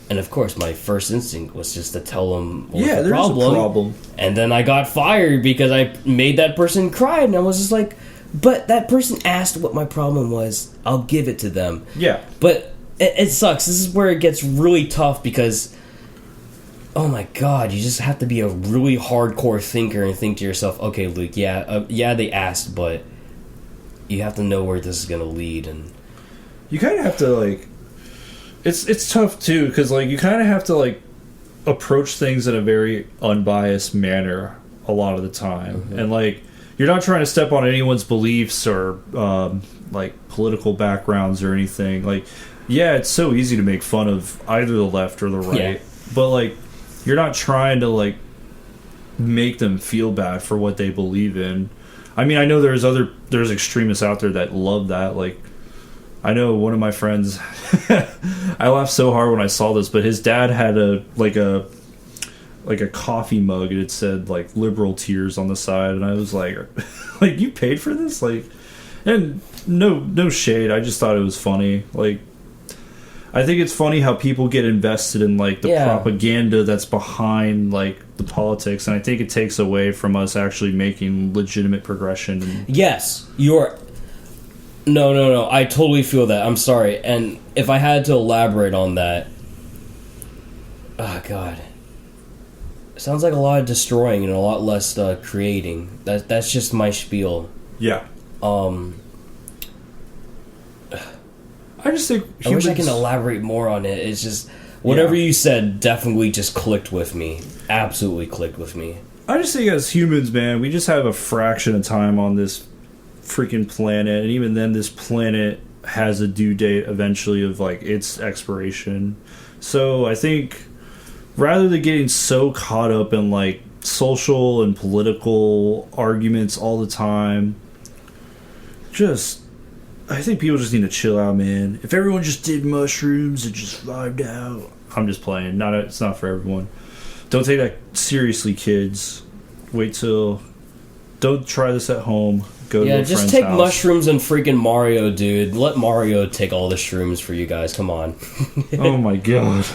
And of course, my first instinct was just to tell them, there's a problem. And then I got fired because I made that person cry, and I was just like, but that person asked what my problem was. I'll give it to them. Yeah. But it sucks. This is where it gets really tough because, oh my god, you just have to be a really hardcore thinker and think to yourself, okay, Luke, they asked, but you have to know where this is going to lead. And you kind of have to, like... It's tough too, because like you kind of have to like approach things in a very unbiased manner a lot of the time, and like you're not trying to step on anyone's beliefs or like political backgrounds or anything. Like, yeah, it's so easy to make fun of either the left or the right, but like you're not trying to like make them feel bad for what they believe in. I mean, I know there's extremists out there that love that, like. I know one of my friends, I laughed so hard when I saw this, but his dad had a coffee mug and it said like liberal tears on the side, and I was like you paid for this? Like, and no shade, I just thought it was funny. Like, I think it's funny how people get invested in like the propaganda that's behind like the politics, and I think it takes away from us actually making legitimate progression. Yes, you're... No. I totally feel that. I'm sorry. And if I had to elaborate on that... Oh, God. It sounds like a lot of destroying and a lot less creating. That's just my spiel. Yeah. I just think... I wish I can elaborate more on it. It's just... Whatever you said definitely just clicked with me. Absolutely clicked with me. I just think as humans, man, we just have a fraction of time on this freaking planet, and even then this planet has a due date eventually of like its expiration. So I think rather than getting so caught up in like social and political arguments all the time, I think people just need to chill out, man. If everyone just did mushrooms and just vibed out. I'm just playing. It's not for everyone. Don't take that seriously, kids. Don't try this at home. Go to a friend's just take house. mushrooms and freaking Mario, dude. Let Mario take all the shrooms for you guys. Come on. Oh my god,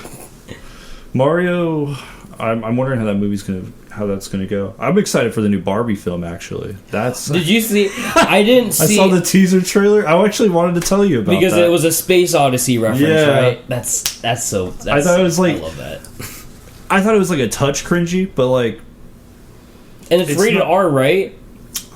Mario! I'm wondering how that's gonna go. I'm excited for the new Barbie film. Actually, Did you see? I didn't see. I saw the teaser trailer. I actually wanted to tell you about because that. It was a Space Odyssey reference, right? That's so. I thought it was like. I love that. I thought it was like a touch cringy, but like. And it's rated R, right?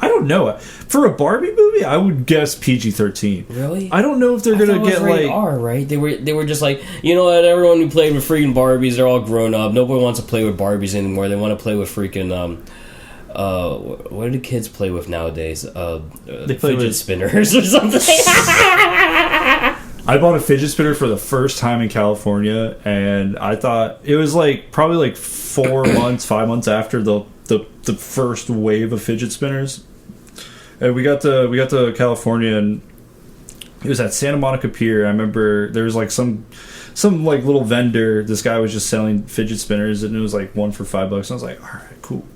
I don't know. For a Barbie movie, I would guess PG-13. Really? I don't know if they're gonna get like R, right? They were just like, you know what? Everyone who played with freaking Barbies, they're all grown up. Nobody wants to play with Barbies anymore. They want to play with freaking what do kids play with nowadays? They play fidget spinners or something. I bought a fidget spinner for the first time in California, and I thought it was like probably like 5 months after the first wave of fidget spinners. And we got to California, and It was at Santa Monica Pier. I remember there was like some like little vendor. This guy was just selling fidget spinners, and it was like one for $5. And I was like, all right, cool.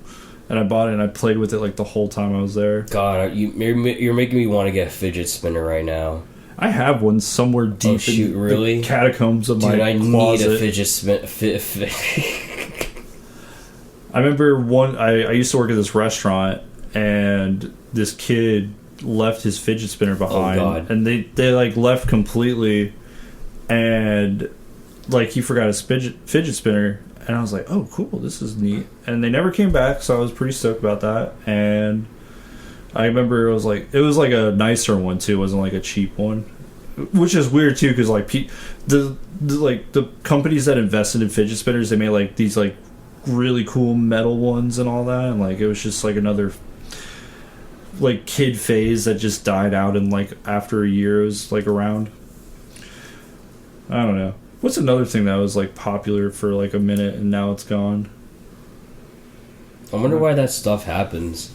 And I bought it, and I played with it like the whole time I was there. God, you're making me want to get a fidget spinner right now. I have one somewhere deep in really? the catacombs of my I closet. need a fidget spinner. I remember I used to work at this restaurant, and this kid left his fidget spinner behind. Oh, God. And they like left completely, and like he forgot his fidget spinner, and I was like, oh cool, this is neat. And they never came back, so I was pretty stoked about that. And I remember it was like a nicer one too, it wasn't like a cheap one, which is weird too, because like the companies that invested in fidget spinners, they made like these like really cool metal ones and all that, and like it was just like another like kid phase that just died out in like after a year it was like around. I don't know. What's another thing that was like popular for like a minute and now it's gone? I wonder why that stuff happens.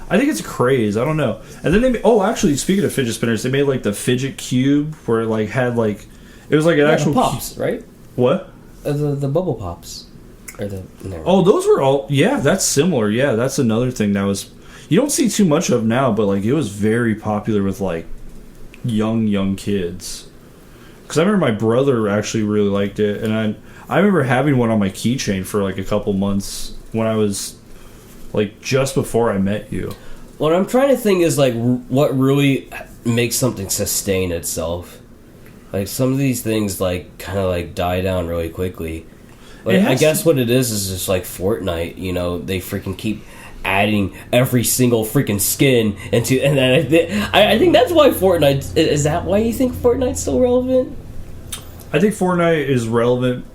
I think it's a craze. I don't know. And then actually, speaking of fidget spinners, they made like the fidget cube where it like had like it was like an actual pops, right? What? The bubble pops. Or those were all. Yeah, that's similar. Yeah, that's another thing that was. You don't see too much of now, but like it was very popular with like young kids. Because I remember my brother actually really liked it, and I remember having one on my keychain for like a couple months when I was like just before I met you. What I'm trying to think is like what really makes something sustain itself. Like some of these things like kind of like die down really quickly. Like, I guess what it is just like Fortnite. You know, they freaking keep adding every single freaking skin into, and then I think that's why Fortnite is. That why you think Fortnite's still relevant? I think Fortnite is relevant.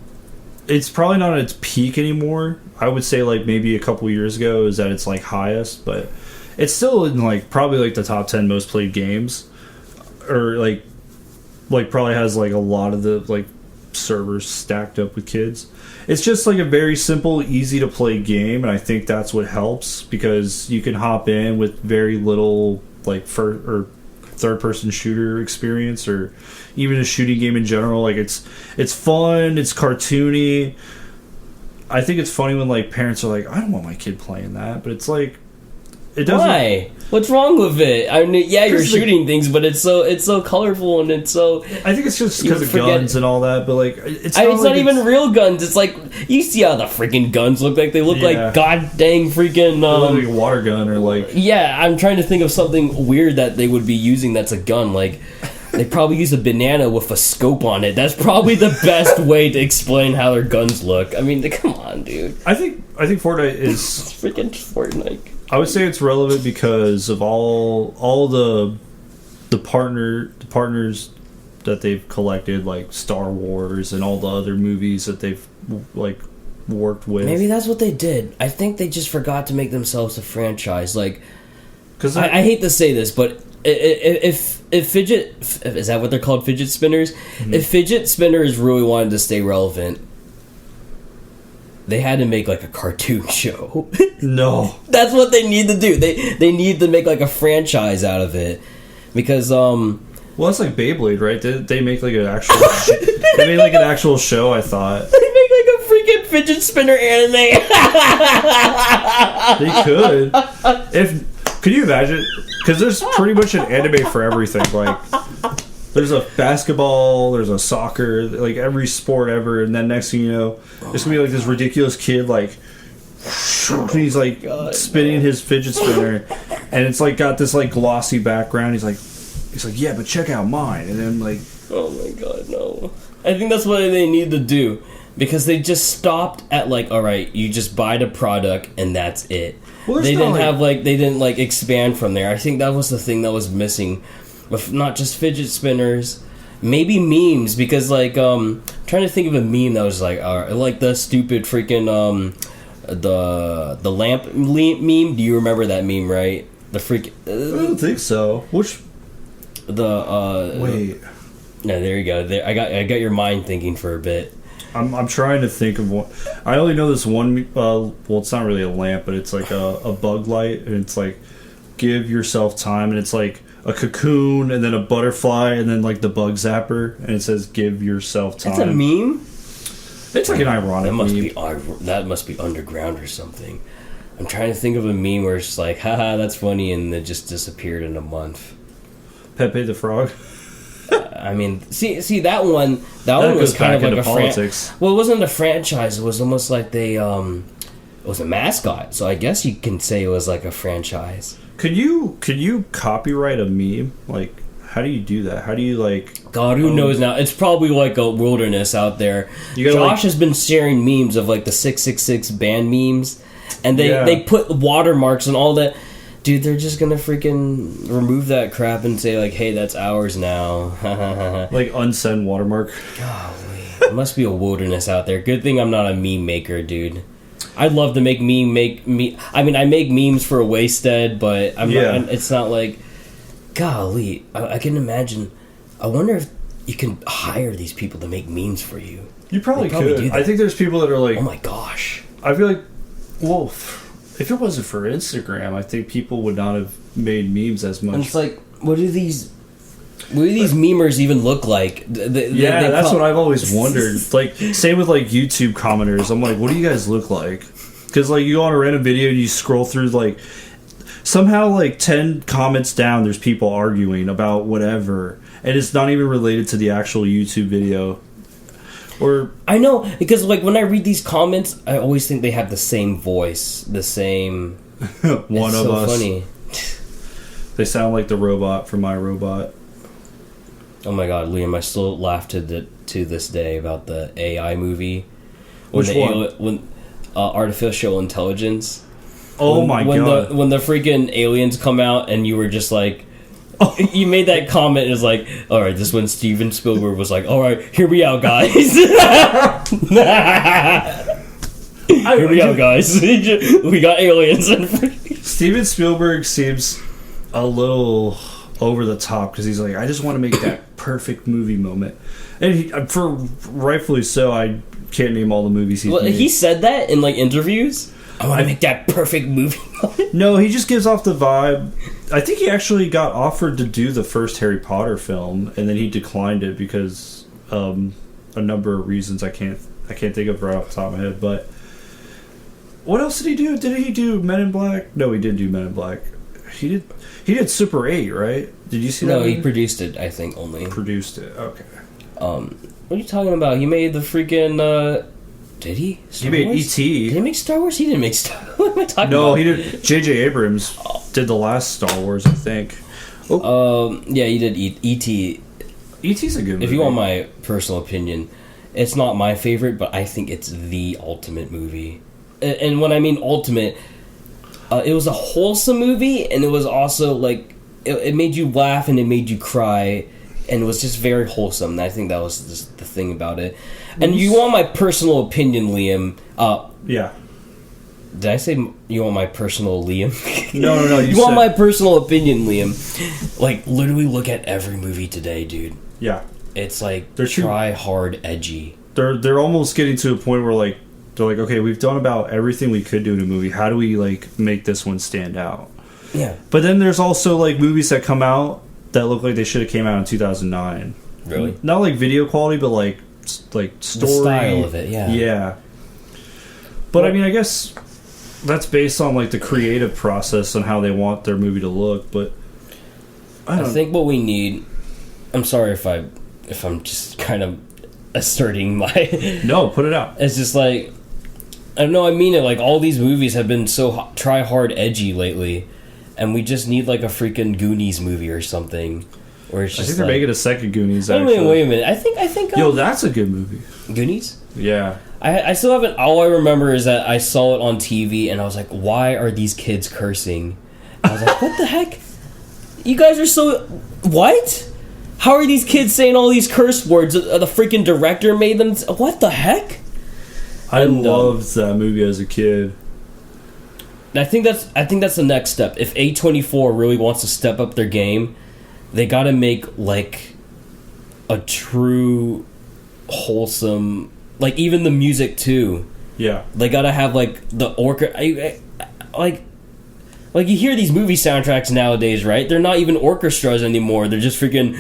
It's probably not at its peak anymore. I would say like maybe a couple years ago is at its like highest, but it's still in like probably like the top 10 most played games, or like probably has like a lot of the like servers stacked up with kids. It's just like a very simple, easy to play game, and I think that's what helps because you can hop in with very little like third person shooter experience, or even a shooting game in general. Like it's fun, it's cartoony. I think it's funny when like parents are like, I don't want my kid playing that, but it's like it doesn't. Why? What's wrong with it? I mean, yeah, you're shooting things, but it's so colorful and it's so. I think it's just because of guns and all that, but like it's not even real guns. It's like you see how the freaking guns look like. They look like god dang freaking like a water gun or like. Yeah, I'm trying to think of something weird that they would be using that's a gun. Like they probably use a banana with a scope on it. That's probably the best way to explain how their guns look. I mean, come on, dude. I think Fortnite is freaking Fortnite. I would say it's relevant because of all the partners that they've collected, like Star Wars and all the other movies that they've like worked with. Maybe that's what they did. I think they just forgot to make themselves a franchise. Like, because I hate to say this, but if fidget is that what they're called, fidget spinners? Mm-hmm. If fidget spinners really wanted to stay relevant, they had to make like a cartoon show. No, that's what they need to do. They need to make like a franchise out of it because well, it's like Beyblade, right? They make like an actual they made like an actual show. I thought they make like a freaking fidget spinner anime. They could. Could you imagine? Because there's pretty much an anime for everything. Like there's a basketball, there's a soccer, like every sport ever, and then next thing you know, there's gonna be like this ridiculous kid like he's like spinning his fidget spinner, and it's like got this like glossy background. He's like yeah, but check out mine, and then like oh my god, no. I think that's what they need to do because they just stopped at like, all right, you just buy the product and that's it. Well, they didn't expand from there. I think that was the thing that was missing with not just fidget spinners, maybe memes, because like I'm trying to think of a meme that was like the stupid freaking the lamp meme. Do you remember that meme, right? The freak I don't think so. Which wait. No, there you go. There, I got your mind thinking for a bit. I'm trying to think of one. I only know this one. Well, it's not really a lamp, but it's like a bug light, and it's like give yourself time, and it's like a cocoon and then a butterfly and then like the bug zapper, and it says "Give yourself time." It's a meme. It's like an ironic That must be underground or something. I'm trying to think of a meme where it's just like, haha, that's funny, and it just disappeared in a month. Pepe the Frog. I mean, see that one was kind of like a politics. Well, it wasn't a franchise. It was almost like it was a mascot. So I guess you can say it was like a franchise. Could you copyright a meme? Like, how do you do that? How do you like? God, who knows now? It's probably like a wilderness out there. Josh has been sharing memes of like the 666 band memes, and they put watermarks and all that. Dude, they're just gonna freaking remove that crap and say like, "Hey, that's ours now." Like unsend watermark. Golly, it must be a wilderness out there. Good thing I'm not a meme maker, dude. I'd love to make me. I mean, I make memes for a wasted, but not. It's not like. Golly, I can imagine. I wonder if you can hire these people to make memes for you. You probably could. I think there's people that are like, oh my gosh. I feel like, well, if it wasn't for Instagram, I think people would not have made memes as much. And it's like, what do these memers even look like? That's what I've always wondered. Like, same with like YouTube commenters. I'm like, what do you guys look like? Because like you go on a random video and you scroll through like. Somehow, like 10 comments down, there's people arguing about whatever, and it's not even related to the actual YouTube video. Or I know, because like when I read these comments, I always think they have the same voice, the same. One of us. Funny. They sound like the robot from iRobot. Oh my God, Liam! I still laugh to this day about the AI movie. Which one? When artificial intelligence. Oh my God. When the freaking aliens come out and you were just like... You made that comment and it was like, alright, this is when Steven Spielberg was like, alright, hear me out, guys. Hear me out, guys. We got aliens. Steven Spielberg seems a little over the top because he's like, I just want to make that perfect movie moment. And for rightfully so, I can't name all the movies he's made. He said that in like interviews. I want to make that perfect movie. No, he just gives off the vibe. I think he actually got offered to do the first Harry Potter film, and then he declined it because a number of reasons I can't think of right off the top of my head. But what else did he do? Did he do Men in Black? No, he didn't do Men in Black. He did Super 8, right? Did you see that? No, he produced it. I think only produced it. Okay. What are you talking about? He made the freaking. Did he? He made E.T. Did he make Star Wars? He didn't make Star Wars. What am I talking about? No, he did. J.J. Abrams did the last Star Wars, I think. Yeah, he did E.T. E.T.'s a good movie. If you want my personal opinion, it's not my favorite, but I think it's the ultimate movie. And when I mean ultimate, it was a wholesome movie, and it was also like it made you laugh and it made you cry, and it was just very wholesome. And I think that was just the thing about it. And you want my personal opinion, Liam? Yeah. Did I say you want my personal Liam? No. You want my personal opinion, Liam? Like, literally look at every movie today, dude. Yeah. It's like try hard, edgy. They're almost getting to a point where like they're like, okay, we've done about everything we could do in a movie. How do we like make this one stand out? Yeah. But then there's also like movies that come out that look like they should have came out in 2009. Really? Not like video quality, but like story, the style of it. Yeah. But I mean, I guess that's based on like the creative process and how they want their movie to look. But I think what we need. I'm sorry if I'm just kind of asserting my. No, put it out. It's just like I don't know. I mean it. Like all these movies have been so try hard, edgy lately, and we just need like a freaking Goonies movie or something. Where it's just I think they're making a second Goonies. Wait a minute. I think. Yo, that's a good movie. Goonies. Yeah. I still haven't. All I remember is that I saw it on TV and I was like, "Why are these kids cursing?" I was like, "What the heck? You guys are so what? How are these kids saying all these curse words? The freaking director made them. What the heck?" I loved that movie as a kid. I think that's the next step. If A24 really wants to step up their game, they got to make like a true wholesome, like even the music too. Yeah, they got to have like the orchestra. Like Like, you hear these movie soundtracks nowadays, right? They're not even orchestras anymore. They're just freaking...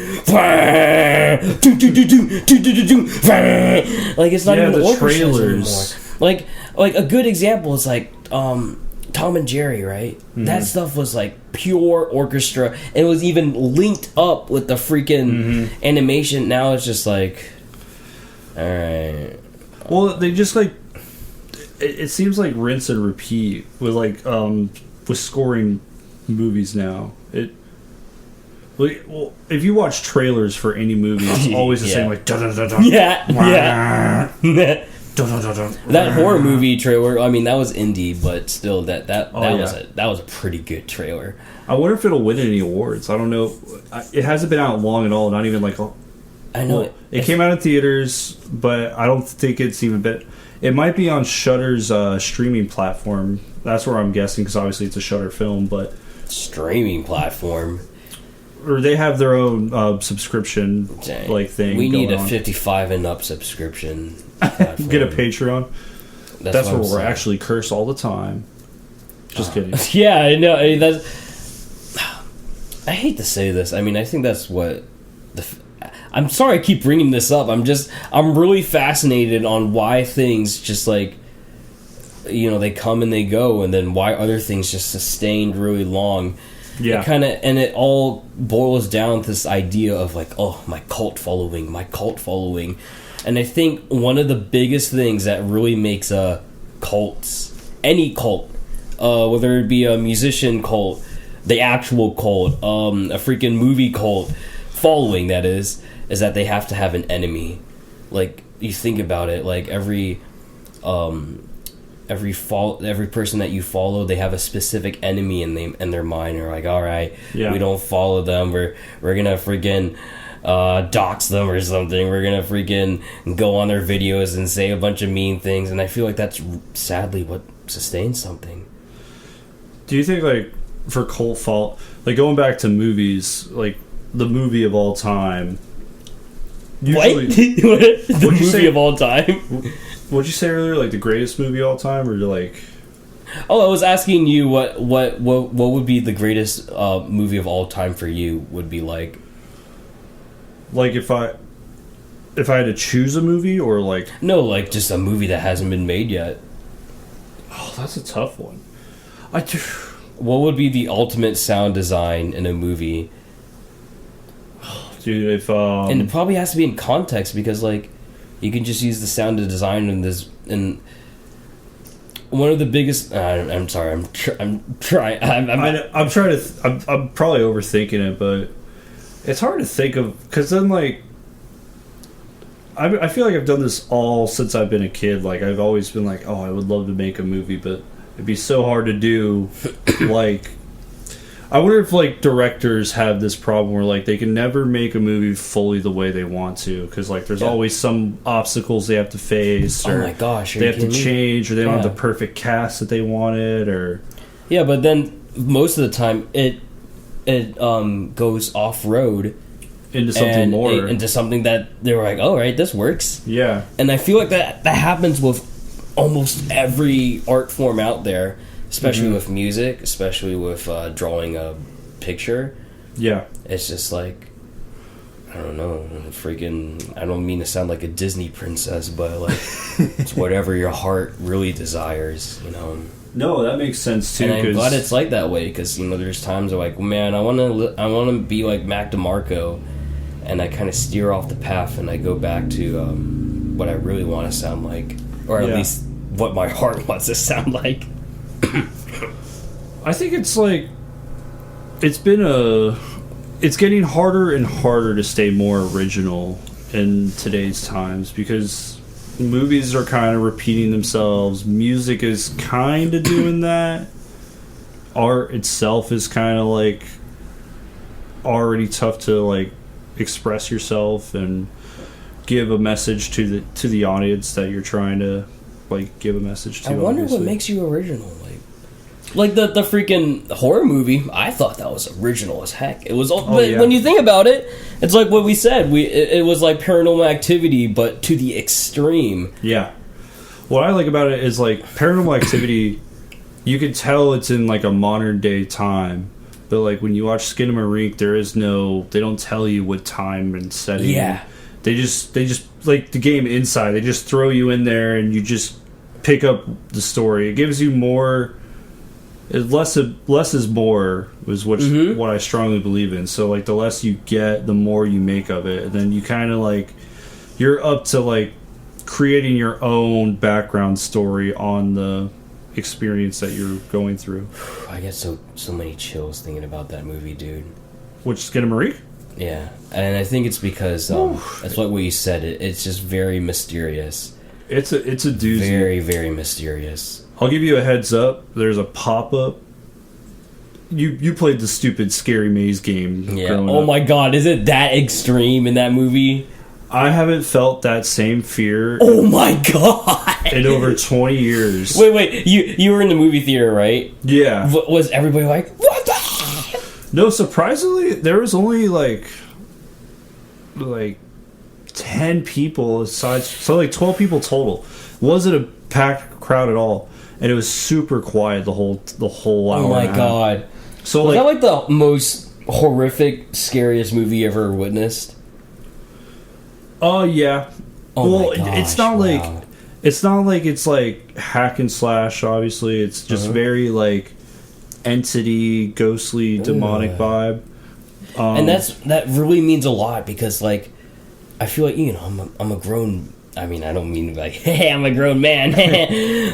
Like, it's not even the orchestras trailers anymore. Like a good example is, like, Tom and Jerry, right? Mm-hmm. That stuff was, like, pure orchestra. And it was even linked up with the freaking animation. Now it's just, like... Alright. Well, they just, like... It seems like rinse and repeat with, like, with scoring movies now. Well, if you watch trailers for any movie, it's always the same, like da-da-da-da. Yeah. That horror movie trailer, I mean, that was indie, but still, that was a pretty good trailer. I wonder if it'll win any awards. I don't know. It hasn't been out long at all. Not even like. I know it came out in theaters, but I don't think it's even been. It might be on Shudder's streaming platform. That's where I'm guessing, because obviously it's a Shudder film, but... Streaming platform? Or they have their own subscription like thing. We need a on. 55 and up subscription. Get a Patreon. That's where we're actually cursed all the time. Just kidding. Yeah, I know. I mean, I hate to say this. I mean, I think that's what... I'm sorry I keep bringing this up. I'm really fascinated on why things just like... they come and they go, and then why other things just sustained really long. Yeah. It all boils down to this idea of like, oh, my cult following. And I think one of the biggest things that really makes any cult, whether it be a musician cult, the actual cult, a freaking movie cult following, that is that they have to have an enemy. Like, you think about it, like every person that you follow, they have a specific enemy in their mind. They're like, all right, we don't follow them. We're gonna freaking dox them or something. We're gonna freaking go on their videos and say a bunch of mean things. And I feel like that's sadly what sustains something. Do you think, like, for cult like going back to movies, like the movie of all time? Usually, the movie of all time. What'd you say earlier? Like the greatest movie of all time, or like? Oh, I was asking you what would be the greatest movie of all time for you? Would be like. Like if I had to choose a movie, or like. No, like just a movie that hasn't been made yet. Oh, that's a tough one. What would be the ultimate sound design in a movie? Dude, and it probably has to be in context, because like. You can just use the sound of design in this, and one of the biggest. I'm sorry. I'm trying. I'm trying to. I'm probably overthinking it, but it's hard to think of, because then like. I feel like I've done this all since I've been a kid. Like, I've always been like, oh, I would love to make a movie, but it'd be so hard to do. Like, I wonder if like directors have this problem where like they can never make a movie fully the way they want to, because like there's always some obstacles they have to face, or oh my gosh, they have to change, or they don't have the perfect cast that they wanted, or but then most of the time it goes off road into something more, into something that they were like, oh right, this works. Yeah, and I feel like that happens with almost every art form out there. Especially with music, especially with drawing a picture. Yeah. It's just like, I don't know, I don't mean to sound like a Disney princess, but like, it's whatever your heart really desires, No, that makes sense too. And I'm glad it's like that way, because, there's times where like, man, I want to be like Mac DeMarco, and I kind of steer off the path, and I go back to what I really want to sound like, or at least what my heart wants to sound like. I think it's like it's getting harder and harder to stay more original in today's times, because movies are kind of repeating themselves, music is kind of doing that, art itself is kind of like already tough to like express yourself and give a message to the audience that you're trying to like give a message to. I wonder what makes you original. Like the freaking horror movie, I thought that was original as heck. It was, when you think about it, it's like what we said. It was like Paranormal Activity, but to the extreme. Yeah. What I like about it is like Paranormal Activity. you can tell it's in like a modern day time. But like when you watch Skinamarink, they don't tell you what time and setting. Yeah. They just like the game Inside. They just throw you in there and you just pick up the story. It gives you more. Less is more was what I strongly believe in. So like the less you get, the more you make of it, and then you kind of like you're up to like creating your own background story on the experience that you're going through. I get so many chills thinking about that movie, dude. Which Skinamarink? Yeah, and I think it's because that's what you said. It's just very mysterious. It's a doozy. Very, very mysterious. I'll give you a heads up. There's a pop up. You played the stupid Scary Maze game. Yeah. Oh my god, is it that extreme in that movie? I haven't felt that same fear. Oh my god! In over 20 years. Wait. You were in the movie theater, right? Yeah. Was everybody like, what the? No, surprisingly, there was only like 10 people aside, so like 12 people total. Wasn't a packed crowd at all, and it was super quiet the whole hour. Oh my god! So was that like the most horrific, scariest movie you ever witnessed? Oh yeah. Oh well, my gosh, it's not like it's like hack and slash. Obviously, it's just very like entity, ghostly, demonic vibe. And that really means a lot because like I feel like I'm a grown. I mean, I don't mean like, hey, I'm a grown man,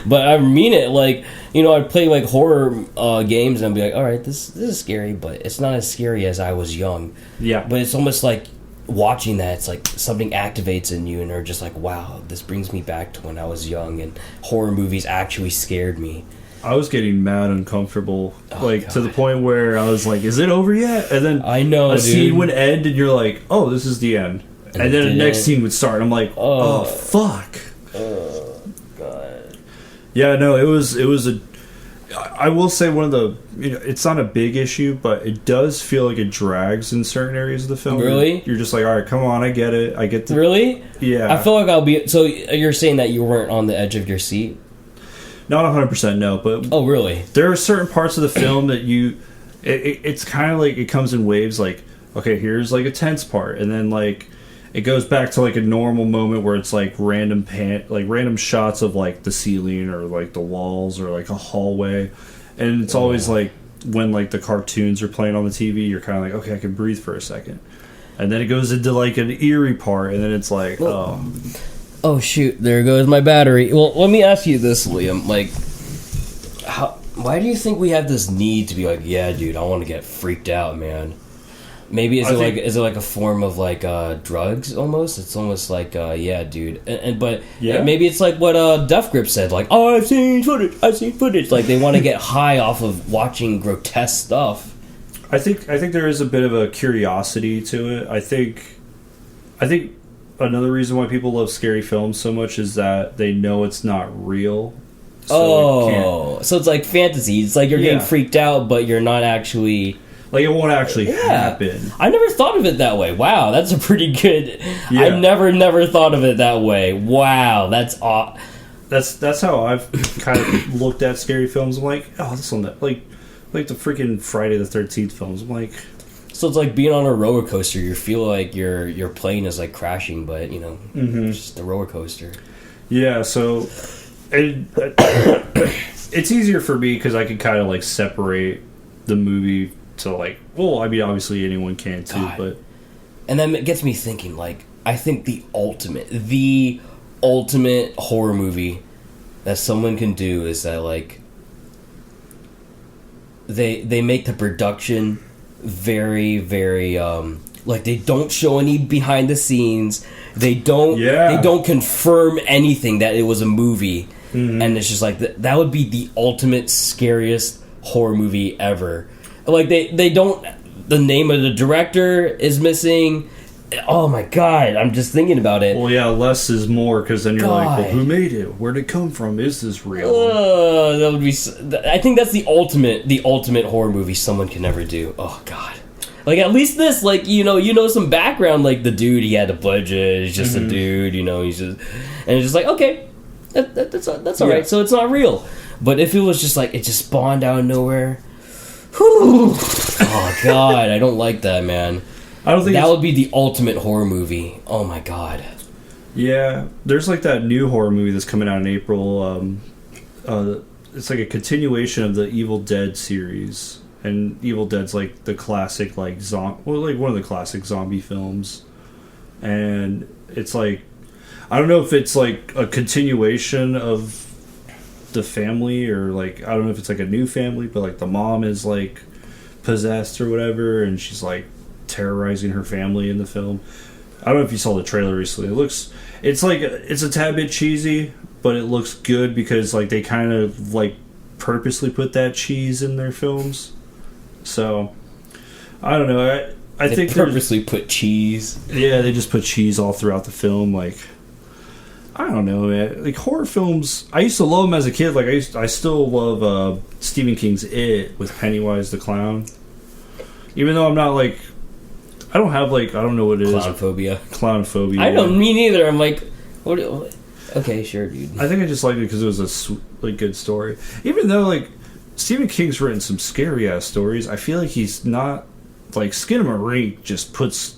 but I mean it like, I'd play like horror games and I'd be like, all right, this is scary, but it's not as scary as I was young. Yeah. But it's almost like watching that, it's like something activates in you and you're just like, wow, this brings me back to when I was young and horror movies actually scared me. I was getting mad uncomfortable, to the point where I was like, is it over yet? And then I know, a dude. scene would end and you're like, oh, this is the end. And then the next scene would start. I'm like, oh fuck. Oh, God. Yeah, no, it was I will say one of the, it's not a big issue, but it does feel like it drags in certain areas of the film. Really? You're just like, all right, come on, I get it. I get the... Really? Yeah. I feel like I'll be... So you're saying that you weren't on the edge of your seat? Not 100% no, but... Oh, really? There are certain parts of the film that it's kind of like, it comes in waves, like, okay, here's like a tense part, and then like... It goes back to like a normal moment where it's like random shots of like the ceiling or like the walls or like a hallway, and it's always like when like the cartoons are playing on the TV, you're kind of like, okay, I can breathe for a second, and then it goes into like an eerie part, and then it's like, oh shoot, there goes my battery. Well, let me ask you this, Liam. Like, why do you think we have this need to be like, yeah, dude, I want to get freaked out, man? Maybe is it like a form of like drugs almost? It's almost like yeah, dude. But maybe it's like what Death Grip said, like, oh, I've seen footage. Like they want to get high off of watching grotesque stuff. I think there is a bit of a curiosity to it. I think another reason why people love scary films so much is that they know it's not real. So so it's like fantasy. It's like you're getting freaked out, but you're not actually. Like, it won't actually happen. I never thought of it that way. Wow, that's a pretty good... Yeah. I never thought of it that way. Wow, that's odd. That's how I've kind of looked at scary films. I'm like, oh, this one... Like the freaking Friday the 13th films. I'm like... So it's like being on a roller coaster. You feel like your plane is like crashing, but, it's just a roller coaster. Yeah, so... it's easier for me because I can kind of, like, separate the movie... to like, well, I mean, obviously anyone can too, God. But and then it gets me thinking. Like, I think the ultimate horror movie that someone can do is that like they make the production very, very like they don't show any behind the scenes. They don't confirm anything that it was a movie, and it's just like that would be the ultimate scariest horror movie ever. Like, they don't... The name of the director is missing. Oh, my God. I'm just thinking about it. Well, yeah, less is more, because then you're like, well, who made it? Where'd it come from? Is this real? That would be... I think that's the ultimate horror movie someone can ever do. Oh, God. Like, at least this, like, you know some background, like, the dude, he had a budget, he's just a dude, he's just... And it's just like, okay, that's all right, so it's not real. But if it was just like, it just spawned out of nowhere. Oh, God. I don't like that, man. I don't think that would be the ultimate horror movie. Oh, my God. Yeah. There's like that new horror movie that's coming out in April. It's like a continuation of the Evil Dead series. And Evil Dead's like the classic, like, like one of the classic zombie films. And it's like, I don't know if it's like a continuation of the family, or like, I don't know if it's like a new family, but like the mom is like possessed or whatever, and she's like terrorizing her family in the film. I don't know if you saw the trailer recently. It's a tad bit cheesy, but it looks good because like they kind of like purposely put that cheese in their films. So I don't know. I think they purposely put cheese. Yeah, they just put cheese all throughout the film. Like, I don't know, man. Like, horror films, I used to love them as a kid. Like, I still love Stephen King's It with Pennywise the Clown. Even though I'm not like, I don't have like, I don't know what it is. Clownphobia. I don't mean either. I'm like, what? Okay, sure, dude. I think I just liked it because it was a good story. Even though like Stephen King's written some scary ass stories, I feel like he's not like Skinamarink just puts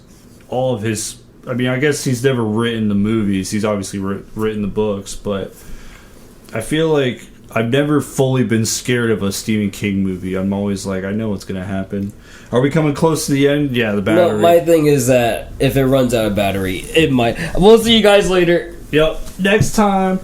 all of his. I mean, I guess he's never written the movies. He's obviously written the books, but I feel like I've never fully been scared of a Stephen King movie. I'm always like, I know what's going to happen. Are we coming close to the end? Yeah, the battery. No, my thing is that if it runs out of battery, it might. We'll see you guys later. Yep. Next time.